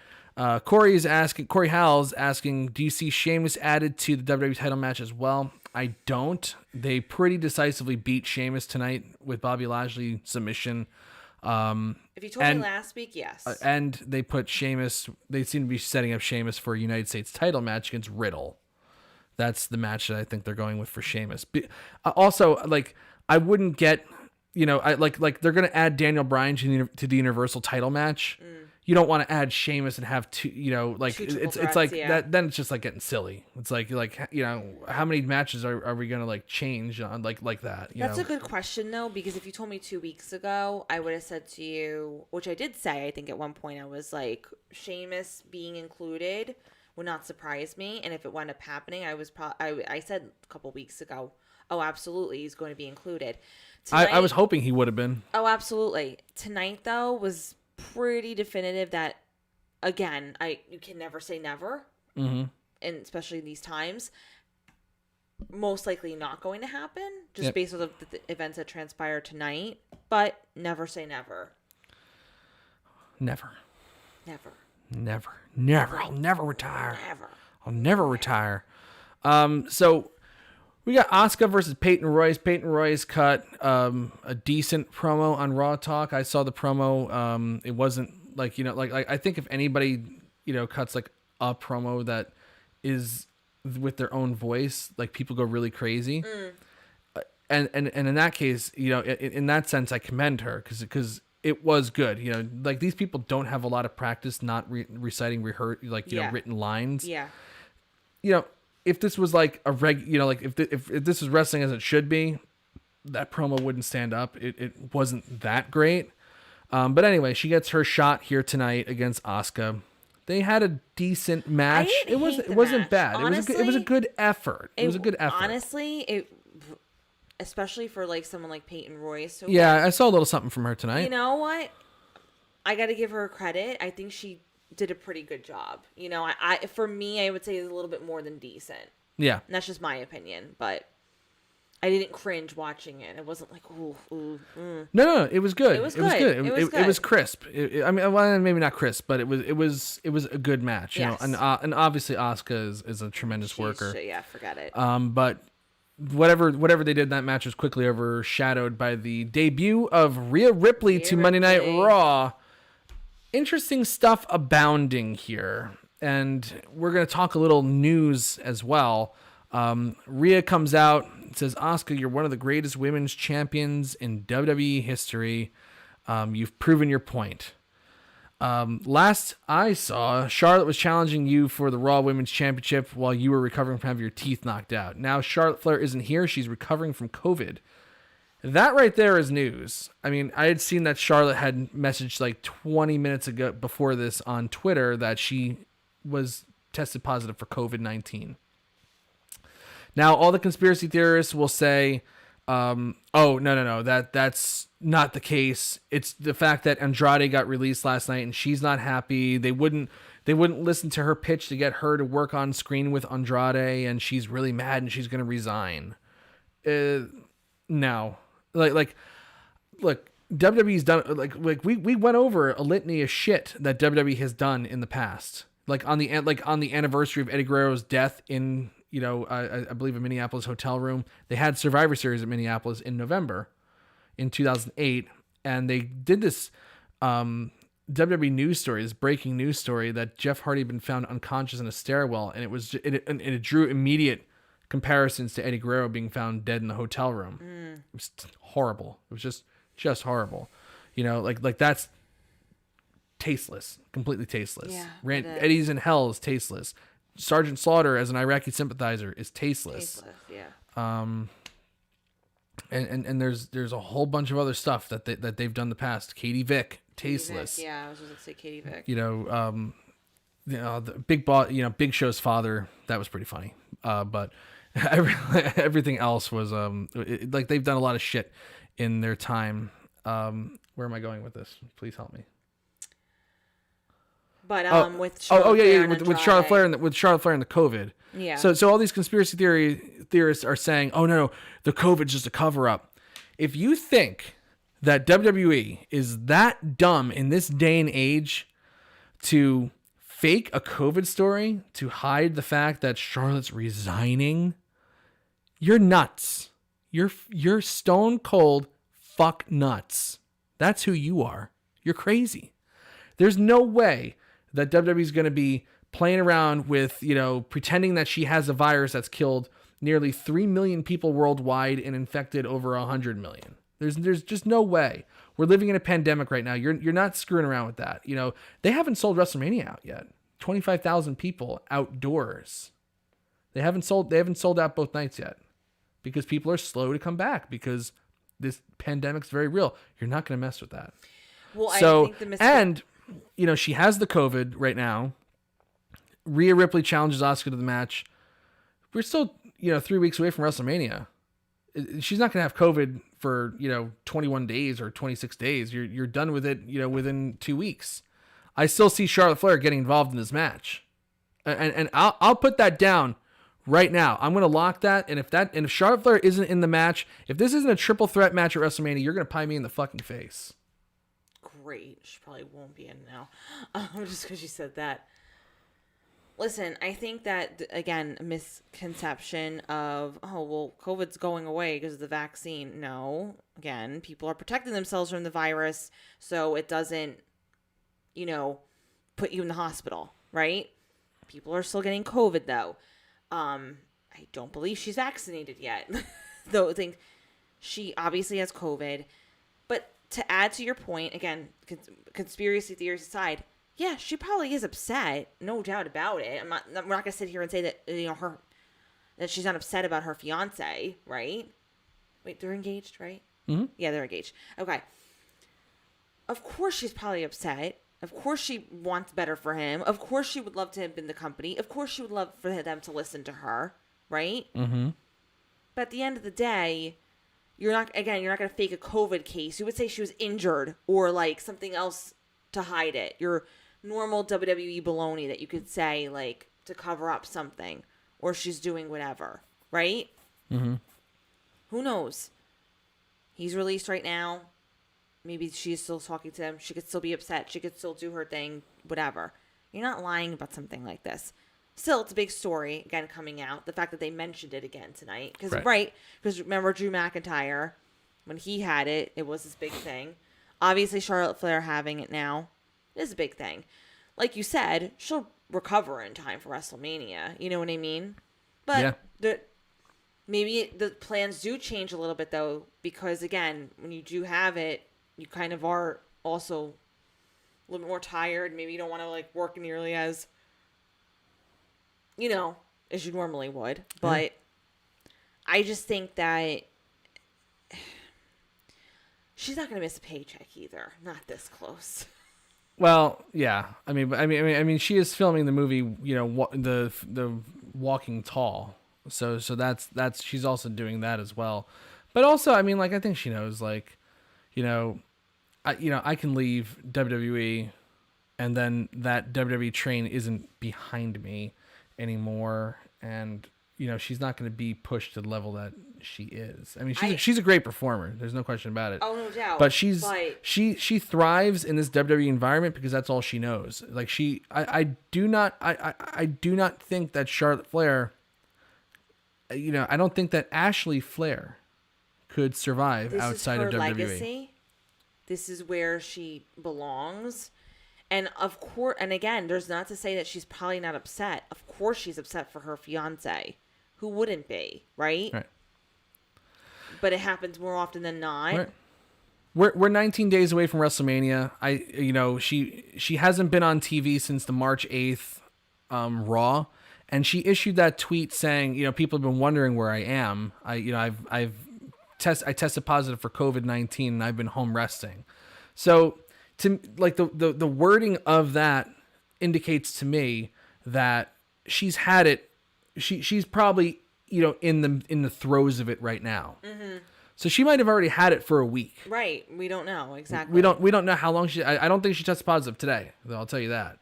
Corey Howell's asking, do you see Sheamus added to the WWE title match as well? I don't. They pretty decisively beat Sheamus tonight with Bobby Lashley submission. If you told me last week, yes. And they put Sheamus, they seem to be setting up Sheamus for a United States title match against Riddle. That's the match that I think they're going with for Sheamus. Also, like, I wouldn't get, they're going to add Daniel Bryan to the Universal title match. You don't want to add Sheamus and have two, it's like that. Then it's just like getting silly. It's like how many matches are we going to like change on like that? That's a good question though, because if you told me 2 weeks ago, I would have said to you, which I did say, I think at one point I was like, Sheamus being included would not surprise me. And if it wound up happening, I said a couple weeks ago, oh, absolutely, he's going to be included. Tonight, I was hoping he would have been. Oh, absolutely. Tonight though was pretty definitive that, again, you can never say never, and especially in these times, most likely not going to happen, just based on the events that transpired tonight, but never say never. Never. Never. I'll never retire. Never. I'll never retire. So we got Asuka versus Peyton Royce. Peyton Royce cut a decent promo on Raw Talk. I saw the promo. It wasn't like, I think if anybody, cuts like a promo that is with their own voice, like people go really crazy. And in that case, in that sense, I commend her because it was good. Like these people don't have a lot of practice not reciting written lines. Yeah. If this was like a if this was wrestling as it should be, that promo wouldn't stand up. It wasn't that great. But anyway, she gets her shot here tonight against Asuka. They had a decent match. It wasn't bad. Honestly, it was a good effort. It was a good effort. Honestly, especially for like someone like Peyton Royce. Okay. Yeah, I saw a little something from her tonight. You know what? I got to give her credit. I think she did a pretty good job. For me, I would say it's a little bit more than decent. Yeah. And that's just my opinion, but I didn't cringe watching it. It wasn't like, ooh. No, it was good. It was good. It was crisp. Well, maybe not crisp, but it was a good match. Yes. And obviously Asuka is a tremendous worker. Yeah, forget it. But whatever they did in that match was quickly overshadowed by the debut of Rhea Ripley to Monday Night Raw. Interesting stuff abounding here. And we're going to talk a little news as well. Rhea comes out and says, Asuka, you're one of the greatest women's champions in WWE history. You've proven your point. Last I saw, Charlotte was challenging you for the Raw Women's Championship while you were recovering from having your teeth knocked out. Now Charlotte Flair isn't here. She's recovering from COVID. That right there is news. I mean, I had seen that Charlotte had messaged like 20 minutes ago before this on Twitter that she was tested positive for COVID-19. Now, all the conspiracy theorists will say, oh, no, that's not the case. It's the fact that Andrade got released last night and she's not happy. They wouldn't listen to her pitch to get her to work on screen with Andrade, and she's really mad and she's going to resign. No. Look, WWE's done like we went over a litany of shit that WWE has done in the past. Like on the anniversary of Eddie Guerrero's death in I believe a Minneapolis hotel room, they had Survivor Series at Minneapolis in November in 2008, and they did this WWE news story, this breaking news story that Jeff Hardy had been found unconscious in a stairwell, and it drew immediate comparisons to Eddie Guerrero being found dead in the hotel room. It was horrible. It was just horrible. Like that's tasteless, completely tasteless. Yeah, Eddie's in hell is tasteless. Sergeant Slaughter as an Iraqi sympathizer is tasteless. Yeah. And there's a whole bunch of other stuff that they've done in the past. Katie Vick, tasteless. Yeah, I was going to say Katie Vick. The Big Boss, Big Show's father, that was pretty funny. But everything else was like they've done a lot of shit in their time. Where am I going with this? Please help me. But with Charlotte with Charlotte Flair and the COVID. Yeah. So all these conspiracy theorists are saying, oh no, the COVID's just a cover up. If you think that WWE is that dumb in this day and age to fake a COVID story to hide the fact that Charlotte's resigning, you're nuts. You're stone cold fuck nuts. That's who you are. You're crazy. There's no way that WWE's going to be playing around with, pretending that she has a virus that's killed nearly 3 million people worldwide and infected over 100 million. There's just no way. We're living in a pandemic right now. You're not screwing around with that. They haven't sold WrestleMania out yet. 25,000 people outdoors. They haven't sold out both nights yet because people are slow to come back because this pandemic's very real. You're not going to mess with that. Well, so, I think she has the COVID right now. Rhea Ripley challenges Asuka to the match. We're still, 3 weeks away from WrestleMania. She's not going to have COVID for, 21 days or 26 days. You're done with it, within 2 weeks. I still see Charlotte Flair getting involved in this match. And I'll put that down right now. I'm going to lock that. And if Charlotte Flair isn't in the match, if this isn't a triple threat match at WrestleMania, you're going to pie me in the fucking face. great. She probably won't be in now. Just because you said that. Listen, I think that, again, a misconception of, oh, well, COVID's going away because of the vaccine. No. Again, people are protecting themselves from the virus so it doesn't, put you in the hospital, right? People are still getting COVID, though. I don't believe she's vaccinated yet. Though I think she obviously has COVID. But to add to your point, again, conspiracy theories aside, yeah, she probably is upset, no doubt about it. We're not gonna sit here and say that that she's not upset about her fiance, right? Wait, they're engaged, right? Mm-hmm. Yeah, they're engaged. Okay. Of course, she's probably upset. Of course, she wants better for him. Of course, she would love to have been the company. Of course, she would love for them to listen to her, right? Mm-hmm. But at the end of the day, you're not gonna fake a COVID case. You would say she was injured or like something else to hide it. Your normal WWE baloney that you could say like to cover up something, or she's doing whatever, right? Mm-hmm. Who knows? He's released right now. Maybe she's still talking to him. She could still be upset. She could still do her thing, whatever. You're not lying about something like this. Still, it's a big story, again, coming out. The fact that they mentioned it again tonight. Because remember Drew McIntyre, when he had it, it was this big thing. Obviously, Charlotte Flair having it now is a big thing. Like you said, she'll recover in time for WrestleMania. You know what I mean? But maybe the plans do change a little bit, though, because, again, when you do have it, you kind of are also a little bit more tired. Maybe you don't want to, like, work nearly as you normally would. But I just think that she's not going to miss a paycheck either. Not this close. Well, yeah. I mean, she is filming the movie, the Walking Tall. So that's she's also doing that as well. But also, I mean, like, I think she knows, like, I can leave WWE, and then that WWE train isn't behind me anymore, and she's not going to be pushed to the level that she is. I mean, she's a great performer. There's no question about it. Oh, no doubt. But she thrives in this WWE environment because that's all she knows. Like, I do not think that Charlotte Flair, I don't think that Ashley Flair could survive outside of WWE. Legacy. This is where she belongs. And of course, and again, there's not to say that she's probably not upset. Of course she's upset for her fiance. Who wouldn't be, right? Right. But it happens more often than not. Right. We're 19 days away from WrestleMania. She hasn't been on TV since the March 8th Raw, and she issued that tweet saying, people have been wondering where I am. I tested positive for COVID-19 and I've been home resting. So, to like the wording of that indicates to me that she's had it. She's probably in the throes of it right now. Mm-hmm. So she might have already had it for a week. Right. We don't know exactly. We don't know how long she. I don't think she tested positive today. I'll tell you that.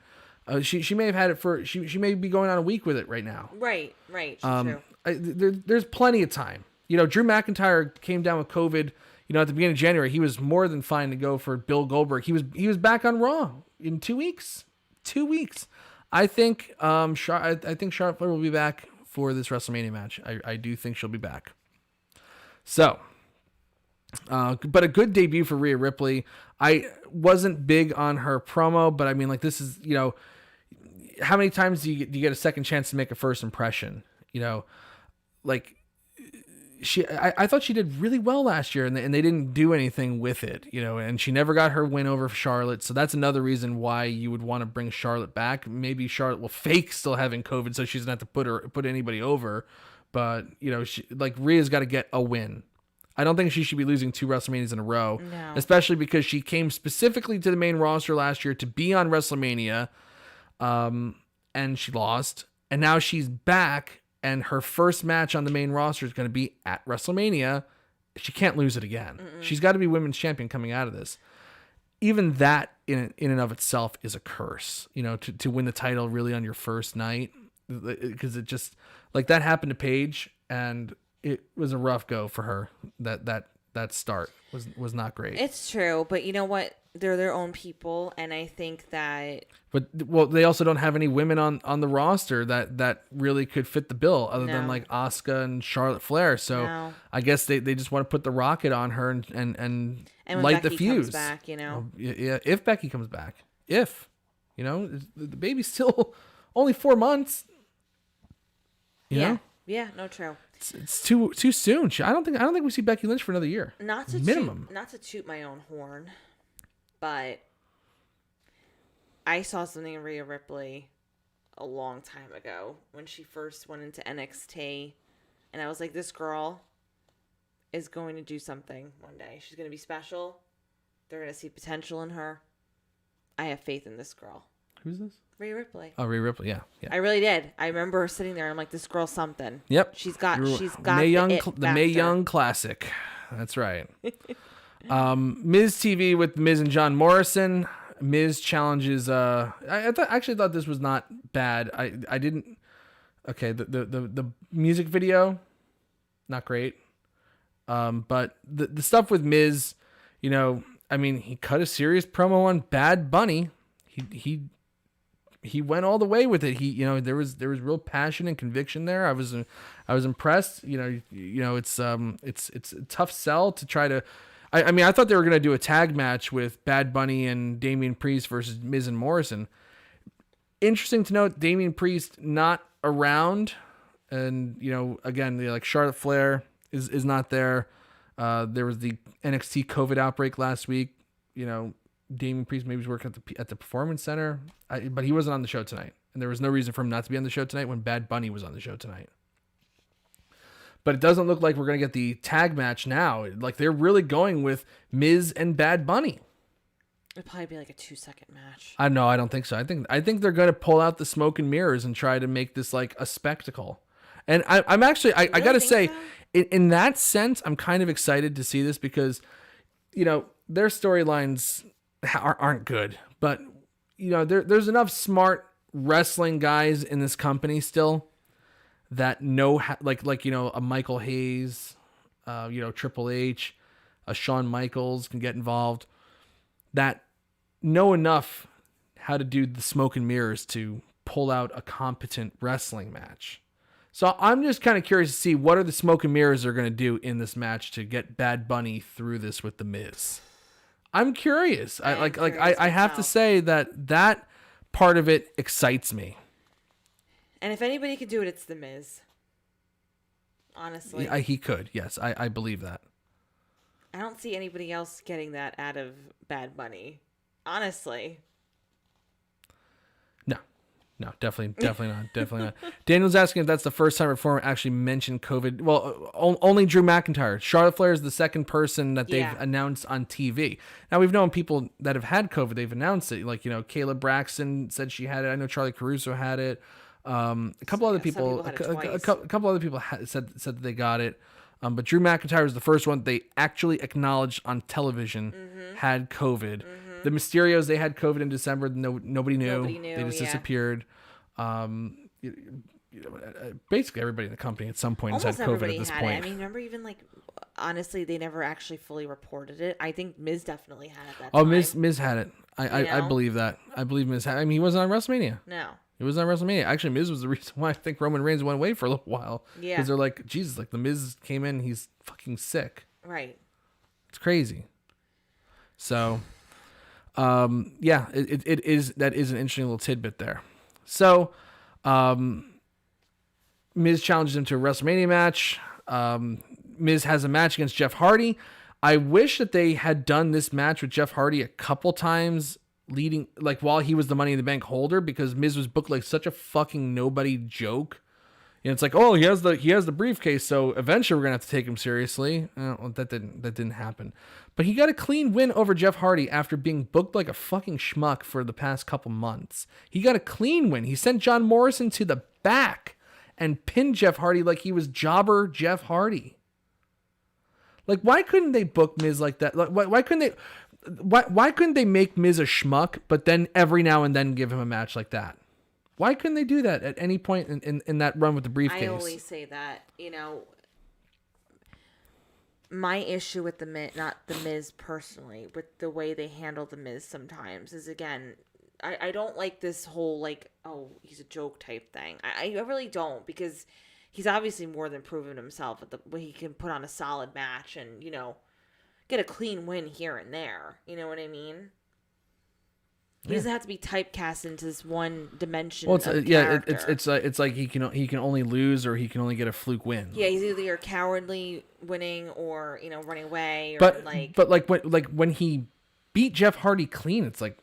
She may have had it for. She may be going on a week with it right now. Right. True. There's plenty of time. Drew McIntyre came down with COVID. At the beginning of January, he was more than fine to go for Bill Goldberg. He was back on Raw in 2 weeks. 2 weeks. I think Charlotte Flair will be back for this WrestleMania match. I do think she'll be back. So, but a good debut for Rhea Ripley. I wasn't big on her promo, but I mean, like, this is, how many times do you get a second chance to make a first impression? Like, I thought she did really well last year, and they didn't do anything with it, and she never got her win over Charlotte. So that's another reason why you would want to bring Charlotte back. Maybe Charlotte will fake still having COVID, so she doesn't have to put anybody over. But, Rhea's got to get a win. I don't think she should be losing 2 WrestleManias in a row, no. Especially because she came specifically to the main roster last year to be on WrestleMania, and she lost, and now she's back. And her first match on the main roster is going to be at WrestleMania. She can't lose it again. Mm-mm. She's got to be women's champion coming out of this. Even that in and of itself is a curse, to win the title really on your first night. Because it just, like, that happened to Paige, and it was a rough go for her that that start was not great. It's true, but you know what? They're their own people, and I think that. But they also don't have any women on the roster that really could fit the bill, other than like Asuka and Charlotte Flair. So I guess they just want to put the rocket on her and light the fuse. Comes back, you know. Yeah, if Becky comes back, the baby's still only 4 months. You know? Yeah, no, true. It's too soon. I don't think we see Becky Lynch for another year. Not to toot my own horn, but I saw something in Rhea Ripley a long time ago when she first went into NXT, and I was like, this girl is going to do something one day. She's going to be special. They're going to see potential in her. I have faith in this girl. Who's this? Rhea Ripley. Oh, Rhea Ripley, yeah. I really did. I remember her sitting there and I'm like, this girl's something. Yep. She's got the Mae Young Classic. That's right. Miz TV with Miz and John Morrison. Miz challenges I actually thought this was not bad. I didn't. Okay, the music video, not great. But the stuff with Miz, he cut a serious promo on Bad Bunny. He went all the way with it. There was real passion and conviction there. I was impressed. It's a tough sell to try to. I thought they were gonna do a tag match with Bad Bunny and Damian Priest versus Miz and Morrison. Interesting to note, Damian Priest not around, and again, like Charlotte Flair is not there. There was the NXT COVID outbreak last week. Damian Priest maybe was working at the Performance Center, but he wasn't on the show tonight, and there was no reason for him not to be on the show tonight when Bad Bunny was on the show tonight. But it doesn't look like we're gonna get the tag match now. Like they're really going with Miz and Bad Bunny. It'd probably be like a 2-second match. I don't think so. I think they're gonna pull out the smoke and mirrors and try to make this like a spectacle. And I'm actually I gotta say, so? in that sense, I'm kind of excited to see this because, their storylines aren't good, but there's enough smart wrestling guys in this company still that know a Michael Hayes, Triple H, a Shawn Michaels can get involved, that know enough how to do the smoke and mirrors to pull out a competent wrestling match. So I'm just kind of curious to see what are the smoke and mirrors are going to do in this match to get Bad Bunny through this with The Miz. I'm curious. I have to say that part of it excites me. And if anybody could do it, it's The Miz. Honestly. Yeah, he could. Yes, I believe that. I don't see anybody else getting that out of Bad Bunny. Honestly. No, definitely not. Daniel's asking if that's the first time a performer actually mentioned COVID. Well, only Drew McIntyre. Charlotte Flair is the second person that they've announced on TV. Now, we've known people that have had COVID. They've announced it. Like, Kayla Braxton said she had it. I know Charlie Caruso had it. A couple other people said that they got it. But Drew McIntyre was the first one they actually acknowledged on television had COVID. The Mysterios, they had COVID in December. Nobody knew. They just disappeared. Basically everybody in the company at some point has had COVID at this point. I mean, remember even honestly, they never actually fully reported it. I think Miz definitely had it that time. Miz had it. I believe that. I believe Miz had it. I mean, he wasn't on WrestleMania. No. He was on WrestleMania. Actually, Miz was the reason why I think Roman Reigns went away for a little while. Yeah. Because they're like, Jesus, the Miz came in, he's fucking sick. Right. It's crazy. So, it is. That is an interesting little tidbit there. So, Miz challenges him to a WrestleMania match. Miz has a match against Jeff Hardy. I wish that they had done this match with Jeff Hardy a couple times leading, while he was the Money in the Bank holder, because Miz was booked like such a fucking nobody joke. It's like, oh, he has the briefcase, so eventually we're gonna have to take him seriously. That didn't happen. But he got a clean win over Jeff Hardy after being booked like a fucking schmuck for the past couple months. He got a clean win. He sent John Morrison to the back and pinned Jeff Hardy like he was jobber Jeff Hardy. Why couldn't they book Miz like that? Why couldn't they? Why couldn't they make Miz a schmuck, but then every now and then give him a match like that? Why couldn't they do that at any point in that run with the briefcase? I always say that, my issue with the Miz, not the Miz personally, with the way they handle the Miz sometimes is, again, I don't like this whole, like, oh, he's a joke type thing. I really don't, because he's obviously more than proven himself at the way he can put on a solid match and, you know, get a clean win here and there. You know what I mean? He doesn't have to be typecast into this one dimension. Well, it's like he can only lose or he can only get a fluke win. Yeah, he's either cowardly winning or, you know, running away. Or but when he beat Jeff Hardy clean, it's like,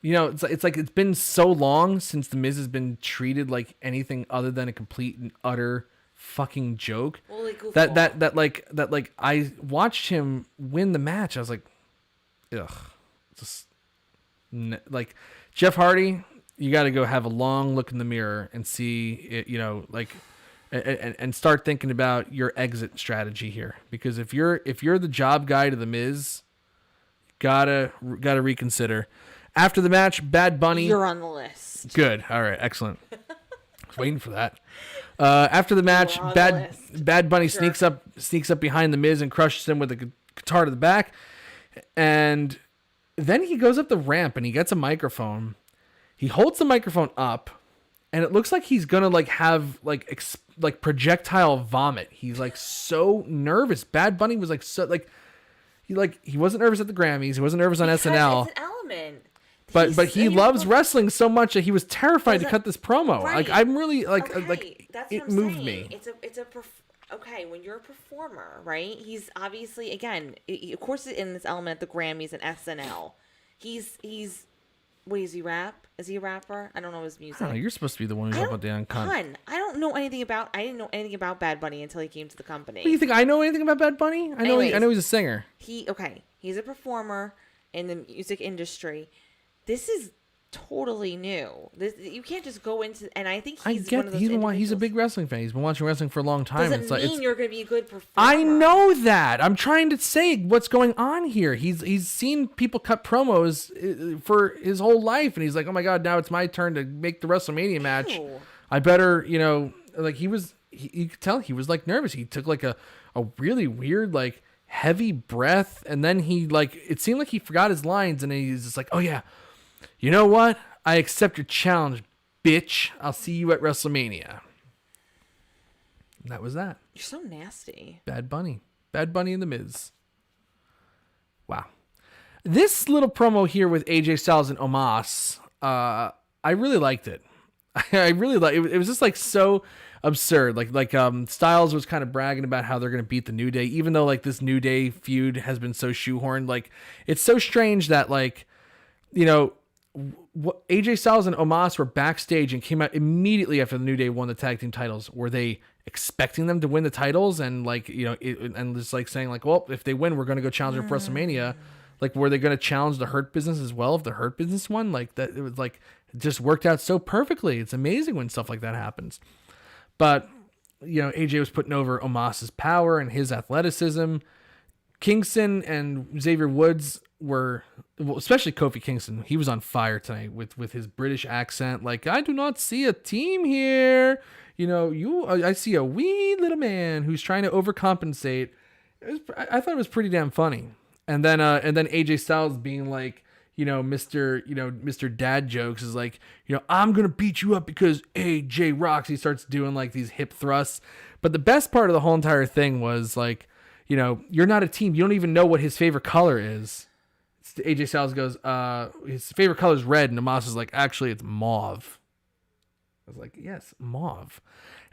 you know, it's like it's been so long since the Miz has been treated like anything other than a complete and utter fucking joke. Well, like, that I watched him win the match. I was like, ugh, just. Like Jeff Hardy, you got to go have a long look in the mirror and see it, you know, like, and start thinking about your exit strategy here, because if you're the job guy to the Miz, gotta reconsider. After the match, Bad Bunny, you're on the list. Good, all right, excellent. I was waiting for that. After the match, Bad Bunny sneaks up behind the Miz and crushes him with a guitar to the back, and then he goes up the ramp and he gets a microphone. He holds the microphone up, and it looks like he's gonna like have like projectile vomit. He's like so nervous. Bad Bunny was like so like he wasn't nervous at the Grammys. He wasn't nervous on SNL. It's an element. But he loves wrestling so much that he was terrified to cut this promo. Right. Like I'm really like that's it what I'm moved saying. me. Okay, when you're a performer, right? He's obviously, again, of course, in this element at the Grammys and SNL, he's. What is he, rap? Is he a rapper? I don't know his music. I don't know, you're supposed to be the one who's up with the icon. I don't know anything about. I didn't know anything about Bad Bunny until he came to the company. What do you think? I know anything about Bad Bunny? I know he's a singer. He's a performer in the music industry. This is totally new. You can't just go into, and I think he's one of those he's a big wrestling fan. He's been watching wrestling for a long time. Doesn't mean you're going to be a good performer. I know that. I'm trying to say what's going on here. He's seen people cut promos for his whole life, and he's like, oh my god, now it's my turn to make the WrestleMania match. I better, you know, like you could tell he was like nervous. He took like a really weird like heavy breath, and then he like it seemed like he forgot his lines, and he's just like, oh yeah. You know what? I accept your challenge, bitch. I'll see you at WrestleMania. And that was that. You're so nasty. Bad Bunny and The Miz. Wow. This little promo here with AJ Styles and Omos, I really liked it. I really liked it. It was just like so absurd. Like Styles was kind of bragging about how they're going to beat the New Day, even though like this New Day feud has been so shoehorned. Like it's so strange that like, you know, what AJ Styles and Omos were backstage and came out immediately after the New Day won the tag team titles. Were they expecting them to win the titles and like, you know, and just like saying like, well, if they win, we're going to go challenge them for WrestleMania. Like, were they going to challenge the Hurt Business as well if the Hurt Business won? Like that, it was like it just worked out so perfectly. It's amazing when stuff like that happens. But you know, AJ was putting over Omos's power and his athleticism. Kingston and Xavier Woods were, well, especially Kofi Kingston. He was on fire tonight with his British accent. Like, I do not see a team here. You know, I see a wee little man who's trying to overcompensate. I thought it was pretty damn funny. And then AJ Styles being like, you know, Mr. Dad jokes is like, you know, I'm going to beat you up because AJ rocks. He starts doing like these hip thrusts. But the best part of the whole entire thing was like, you know, you're not a team. You don't even know what his favorite color is. AJ Styles goes, his favorite color is red. And Omos is like, actually, it's mauve. I was like, yes, mauve.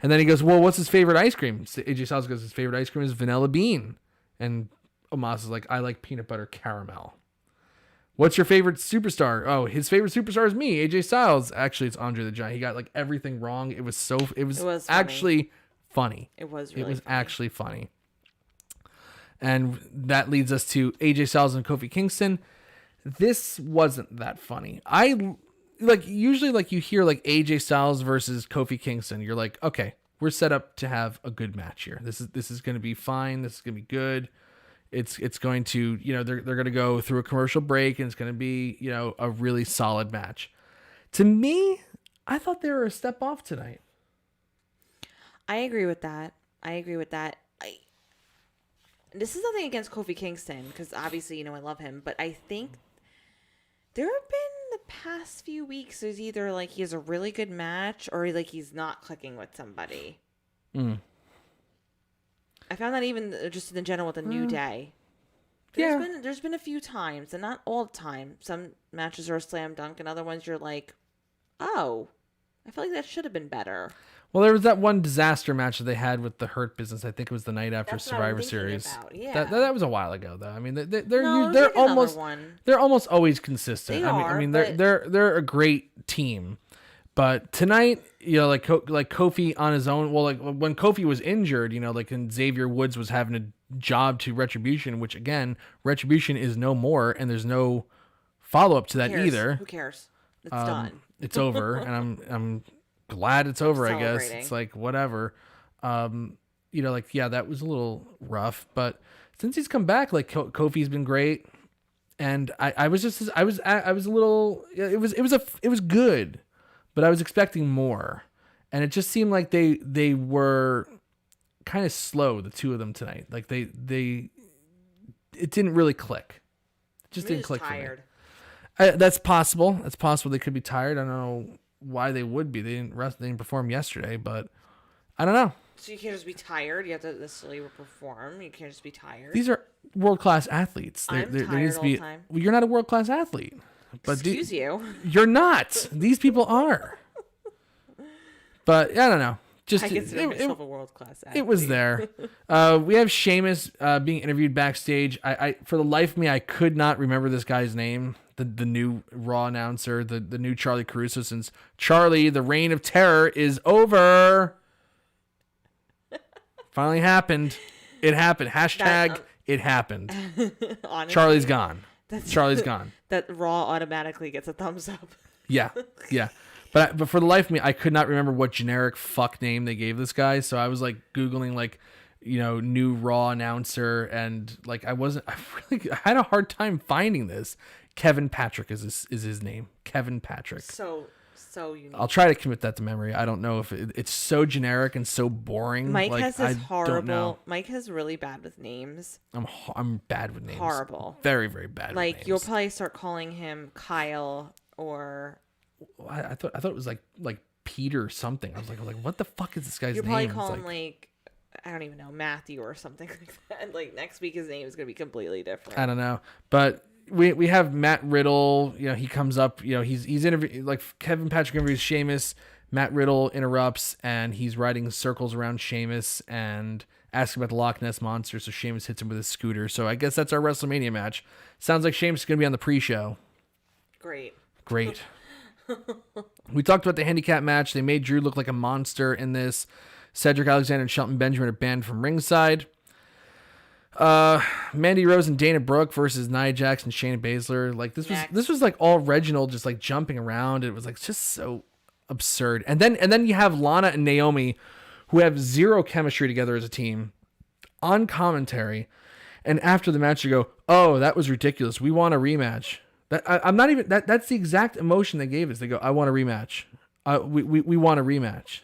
And then he goes, well, what's his favorite ice cream? AJ Styles goes, his favorite ice cream is vanilla bean. And Omos is like, I like peanut butter caramel. What's your favorite superstar? Oh, his favorite superstar is me, AJ Styles. Actually, it's Andre the Giant. He got like everything wrong. It was actually funny. It was actually funny. And that leads us to AJ Styles and Kofi Kingston. This wasn't that funny. Usually you hear like AJ Styles versus Kofi Kingston. You're like, okay, we're set up to have a good match here. This is going to be fine. This is going to be good. It's going to, you know, they're going to go through a commercial break and it's going to be, you know, a really solid match. To me, I thought they were a step off tonight. I agree with that. this is nothing against Kofi Kingston, because obviously, I love him, but I think there have been the past few weeks, there's either like he has a really good match or like he's not clicking with somebody. I found that even just in general with a New Day. There's been a few times, and not all the time. Some matches are a slam dunk, and other ones you're like, oh, I feel like that should have been better. Well, there was that one disaster match that they had with the Hurt Business. I think it was the night after Survivor Series. Yeah. That was a while ago, though. I mean, they're almost always consistent. They're a great team. But tonight, like Kofi on his own. Well, like when Kofi was injured, and Xavier Woods was having a job to Retribution, which again, Retribution is no more, and there's no follow up to that either. Who cares? It's done. It's over, and I'm glad it's over. I guess it's like whatever. That was a little rough, but since he's come back, like Kofi's been great, and I was a little. It was good. But I was expecting more, and it just seemed like they were kind of slow, the two of them tonight. Like it didn't really click. It just didn't click tired. For me. That's possible. That's possible. They could be tired. I don't know why they would be. They didn't perform yesterday, but I don't know. So you can't just be tired. You have to necessarily perform. You can't just be tired. These are world-class athletes. I'm tired all the time. Well, you're not a world-class athlete. But excuse you. You're not. These people are. But I don't know. Just I consider myself a world-class athlete. It was there. We have Sheamus being interviewed backstage. I for the life of me, I could not remember this guy's name. The new Raw announcer, the new Charlie Caruso. Since Charlie, the reign of terror is over. Finally happened. It happened. Hashtag it happened. Honestly, Charlie's gone. Charlie's gone. That Raw automatically gets a thumbs up. Yeah. But for the life of me, I could not remember what generic fuck name they gave this guy. So I was like Googling new Raw announcer, and like I had a hard time finding this. Kevin Patrick is his name. Kevin Patrick. So unique. I'll try to commit that to memory. I don't know if it's so generic and so boring. Mike has this horrible. Mike has really bad with names. I'm bad with names. Horrible. Very, very bad. Like with names. You'll probably start calling him Kyle or. I thought it was like Peter something. I was like, what the fuck is this guy's name? You'll probably call him like I don't even know, Matthew or something like that. Like next week his name is gonna be completely different. I don't know, but. We have Matt Riddle, he comes up, he's interviewing, like Kevin Patrick interviews Sheamus, Matt Riddle interrupts, and he's riding circles around Sheamus and asking about the Loch Ness Monster, so Sheamus hits him with his scooter. So I guess that's our WrestleMania match. Sounds like Sheamus is going to be on the pre-show. Great. We talked about the handicap match. They made Drew look like a monster in this. Cedric Alexander and Shelton Benjamin are banned from ringside. Mandy Rose and Dana Brooke versus Nia Jax and Shayna Baszler. Like this was like all Reginald just like jumping around. It was like just so absurd. And then you have Lana and Naomi, who have zero chemistry together as a team, on commentary. And after the match, you go, "Oh, that was ridiculous. We want a rematch." I'm not even. That's the exact emotion they gave us. They go, "I want a rematch. We want a rematch."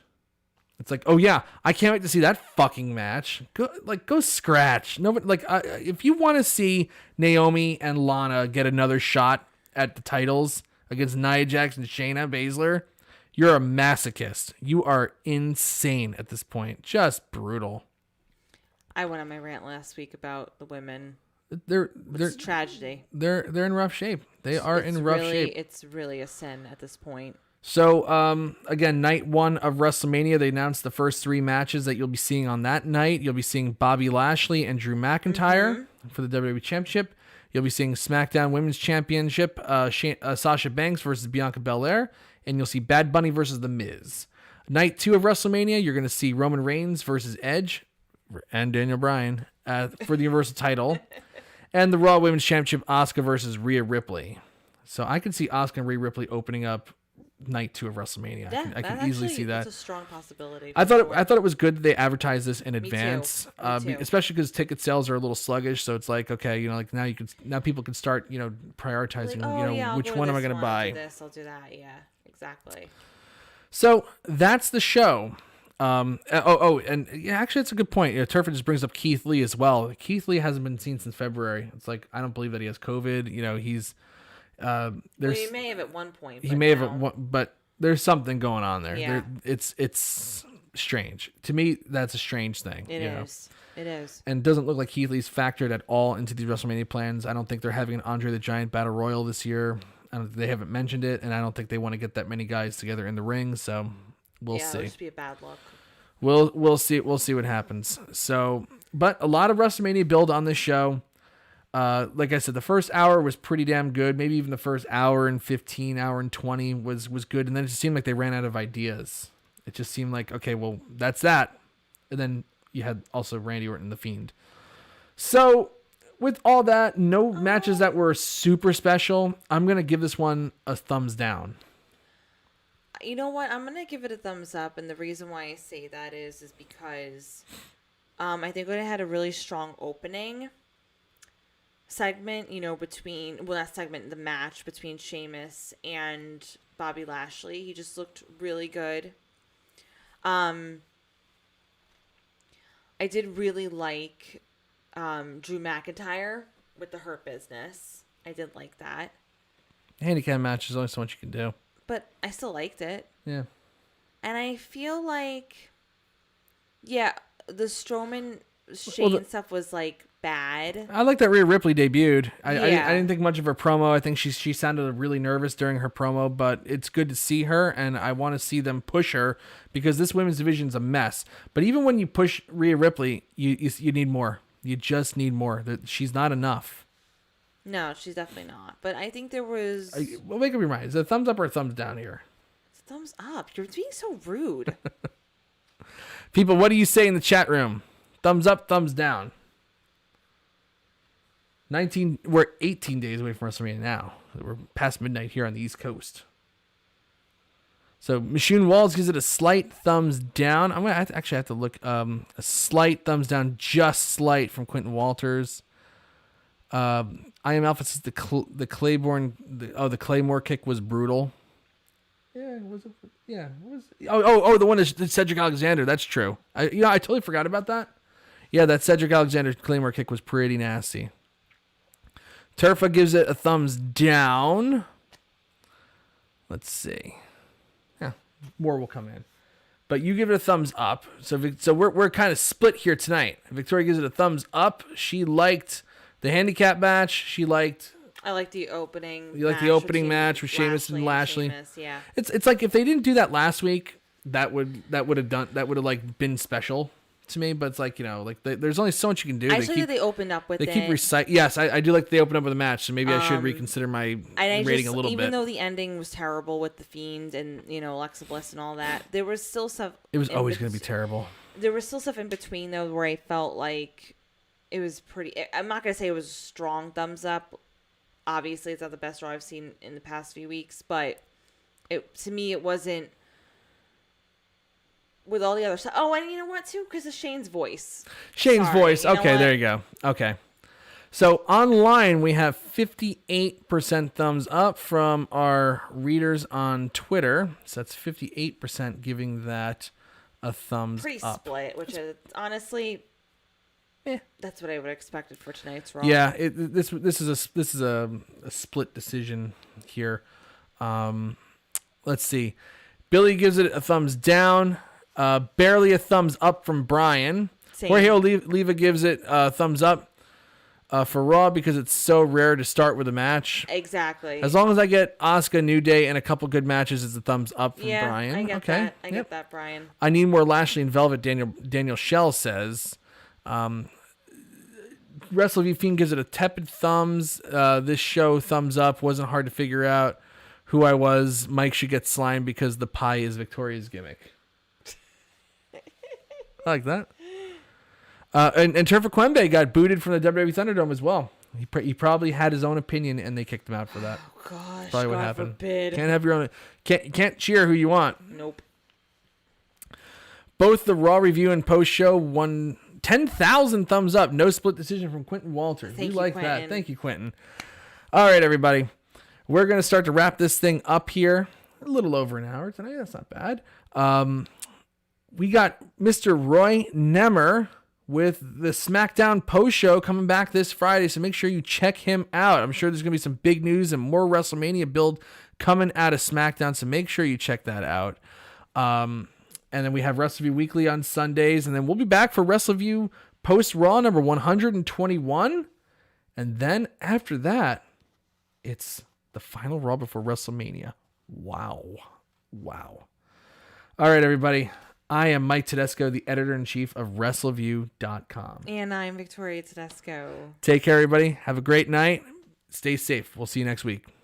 It's like, oh yeah, I can't wait to see that fucking match. Go scratch. Nobody if you want to see Naomi and Lana get another shot at the titles against Nia Jax and Shayna Baszler, you're a masochist. You are insane at this point. Just brutal. I went on my rant last week about the women. It's tragedy. They're in rough shape. They are in rough shape. It's really a sin at this point. So, again, night one of WrestleMania, they announced the first three matches that you'll be seeing on that night. You'll be seeing Bobby Lashley and Drew McIntyre for the WWE Championship. You'll be seeing SmackDown Women's Championship, Sasha Banks versus Bianca Belair. And you'll see Bad Bunny versus The Miz. Night two of WrestleMania, you're going to see Roman Reigns versus Edge and Daniel Bryan for the Universal title. And the Raw Women's Championship, Asuka versus Rhea Ripley. So I could see Asuka and Rhea Ripley opening up night two of WrestleMania. Yeah, I can easily see that. That's a strong possibility. I thought it was good that they advertised this in advance, Me too. Especially because ticket sales are a little sluggish. So it's like, okay, now people can start prioritizing which one am I going to buy. I'll do this. I'll do that. Yeah, exactly. So that's the show. And yeah, actually, that's a good point. Turfa just brings up Keith Lee as well. Keith Lee hasn't been seen since February. It's like, I don't believe that he has COVID. He's he may have at one point. He may have, but there's something going on there. Yeah. It's strange to me. That's a strange thing. It is. It is. And it doesn't look like Keith Lee's factored at all into these WrestleMania plans. I don't think they're having an Andre the Giant Battle Royal this year. They haven't mentioned it, and I don't think they want to get that many guys together in the ring. So we'll see. It'll just be a bad look. We'll see. We'll see what happens. So, but a lot of WrestleMania build on this show. Like I said, the first hour was pretty damn good. Maybe even the first hour and 15, hour and 20 was good. And then it just seemed like they ran out of ideas. It just seemed like, okay, well, that's that. And then you had also Randy Orton, the Fiend. So with all that, no matches that were super special. I'm going to give this one a thumbs down. You know what? I'm going to give it a thumbs up. And the reason why I say that is because I think when it had a really strong opening segment, the match between Sheamus and Bobby Lashley. He just looked really good. I did really like Drew McIntyre with the Hurt Business. I did like that. Handicap match is only so much you can do. But I still liked it. Yeah. And I feel like, the Strowman Shane stuff was like bad. I like that Rhea Ripley debuted. I didn't think much of her promo. I think she sounded really nervous during her promo, but it's good to see her, and I want to see them push her because this women's division is a mess. But even when you push Rhea Ripley, you need more. You just need more. She's not enough. No, she's definitely not. But I think there was... Well, make up your mind. Is it a thumbs up or a thumbs down here? It's a thumbs up. You're being so rude. People, what do you say in the chat room? Thumbs up, thumbs down. We're 18 days away from WrestleMania now. We're past midnight here on the East Coast. So Machine Walls gives it a slight thumbs down. I'm gonna actually have to look. A slight thumbs down, just slight from Quentin Walters. I Am Alpha says the Claymore kick was brutal. Yeah, was it? Yeah, it was. Oh, the one that Cedric Alexander. That's true. I totally forgot about that. Yeah, that Cedric Alexander Claymore kick was pretty nasty. Turfa gives it a thumbs down. Let's see. Yeah, more will come in. But you give it a thumbs up. So we're kind of split here tonight. Victoria gives it a thumbs up. She liked the handicap match. I like the opening. You like the opening match with Sheamus and Lashley. Yeah. It's like if they didn't do that last week, that would have like been special to me. But it's like, there's only so much you can do. They opened up with it. They keep reciting. Yes, I do like they open up with a match. So maybe I should reconsider my rating a little bit. Even though the ending was terrible with the Fiend and Alexa Bliss and all that, there was still stuff. It was always going to be terrible. There was still stuff in between though where I felt like it was pretty. I'm not going to say it was a strong thumbs up. Obviously, it's not the best Raw I've seen in the past few weeks, but to me, it wasn't with all the other stuff. Oh, and you know what, too? Because of Shane's voice. Voice. Okay, there you go. Okay. So, online, we have 58% thumbs up from our readers on Twitter. So, that's 58% giving that a thumbs Pretty up. Split, which is honestly... That's what I would have expected for tonight's Raw. Yeah, this is a split decision here. Let's see. Billy gives it a thumbs down. Barely a thumbs up from Brian. Jorge Oliva gives it a thumbs up for Raw because it's so rare to start with a match. Exactly. As long as I get Asuka, New Day, and a couple good matches, it's a thumbs up from Brian. I get that. I get that, Brian. I need more Lashley and Velvet. Daniel Shell says. Wrestleview Fiend gives it a tepid thumbs. This show, thumbs up. Wasn't hard to figure out who I was. Mike should get slime because the pie is Victoria's gimmick. I like that. And Turfa Quembe got booted from the WWE ThunderDome as well. He probably had his own opinion and they kicked him out for that. Oh gosh, probably what God happened. Forbid. Can't have your own. Can't cheer who you want. Nope. Both the Raw review and post show won 10,000 thumbs up. No split decision from Quentin Walters. Thank you, like Quentin. that. Thank you, Quentin. All right, everybody. We're going to start to wrap this thing up here. A little over an hour tonight. That's not bad. we got Mr. Roy Nemmer with the SmackDown post show coming back this Friday. So make sure you check him out. I'm sure there's going to be some big news and more WrestleMania build coming out of SmackDown. So make sure you check that out. And then we have Wrestleview Weekly on Sundays. And then we'll be back for Wrestleview post Raw number 121. And then after that, it's the final Raw before WrestleMania. Wow. All right, everybody. I am Mike Tedesco, the editor-in-chief of Wrestleview.com. And I'm Victoria Tedesco. Take care, everybody. Have a great night. Stay safe. We'll see you next week.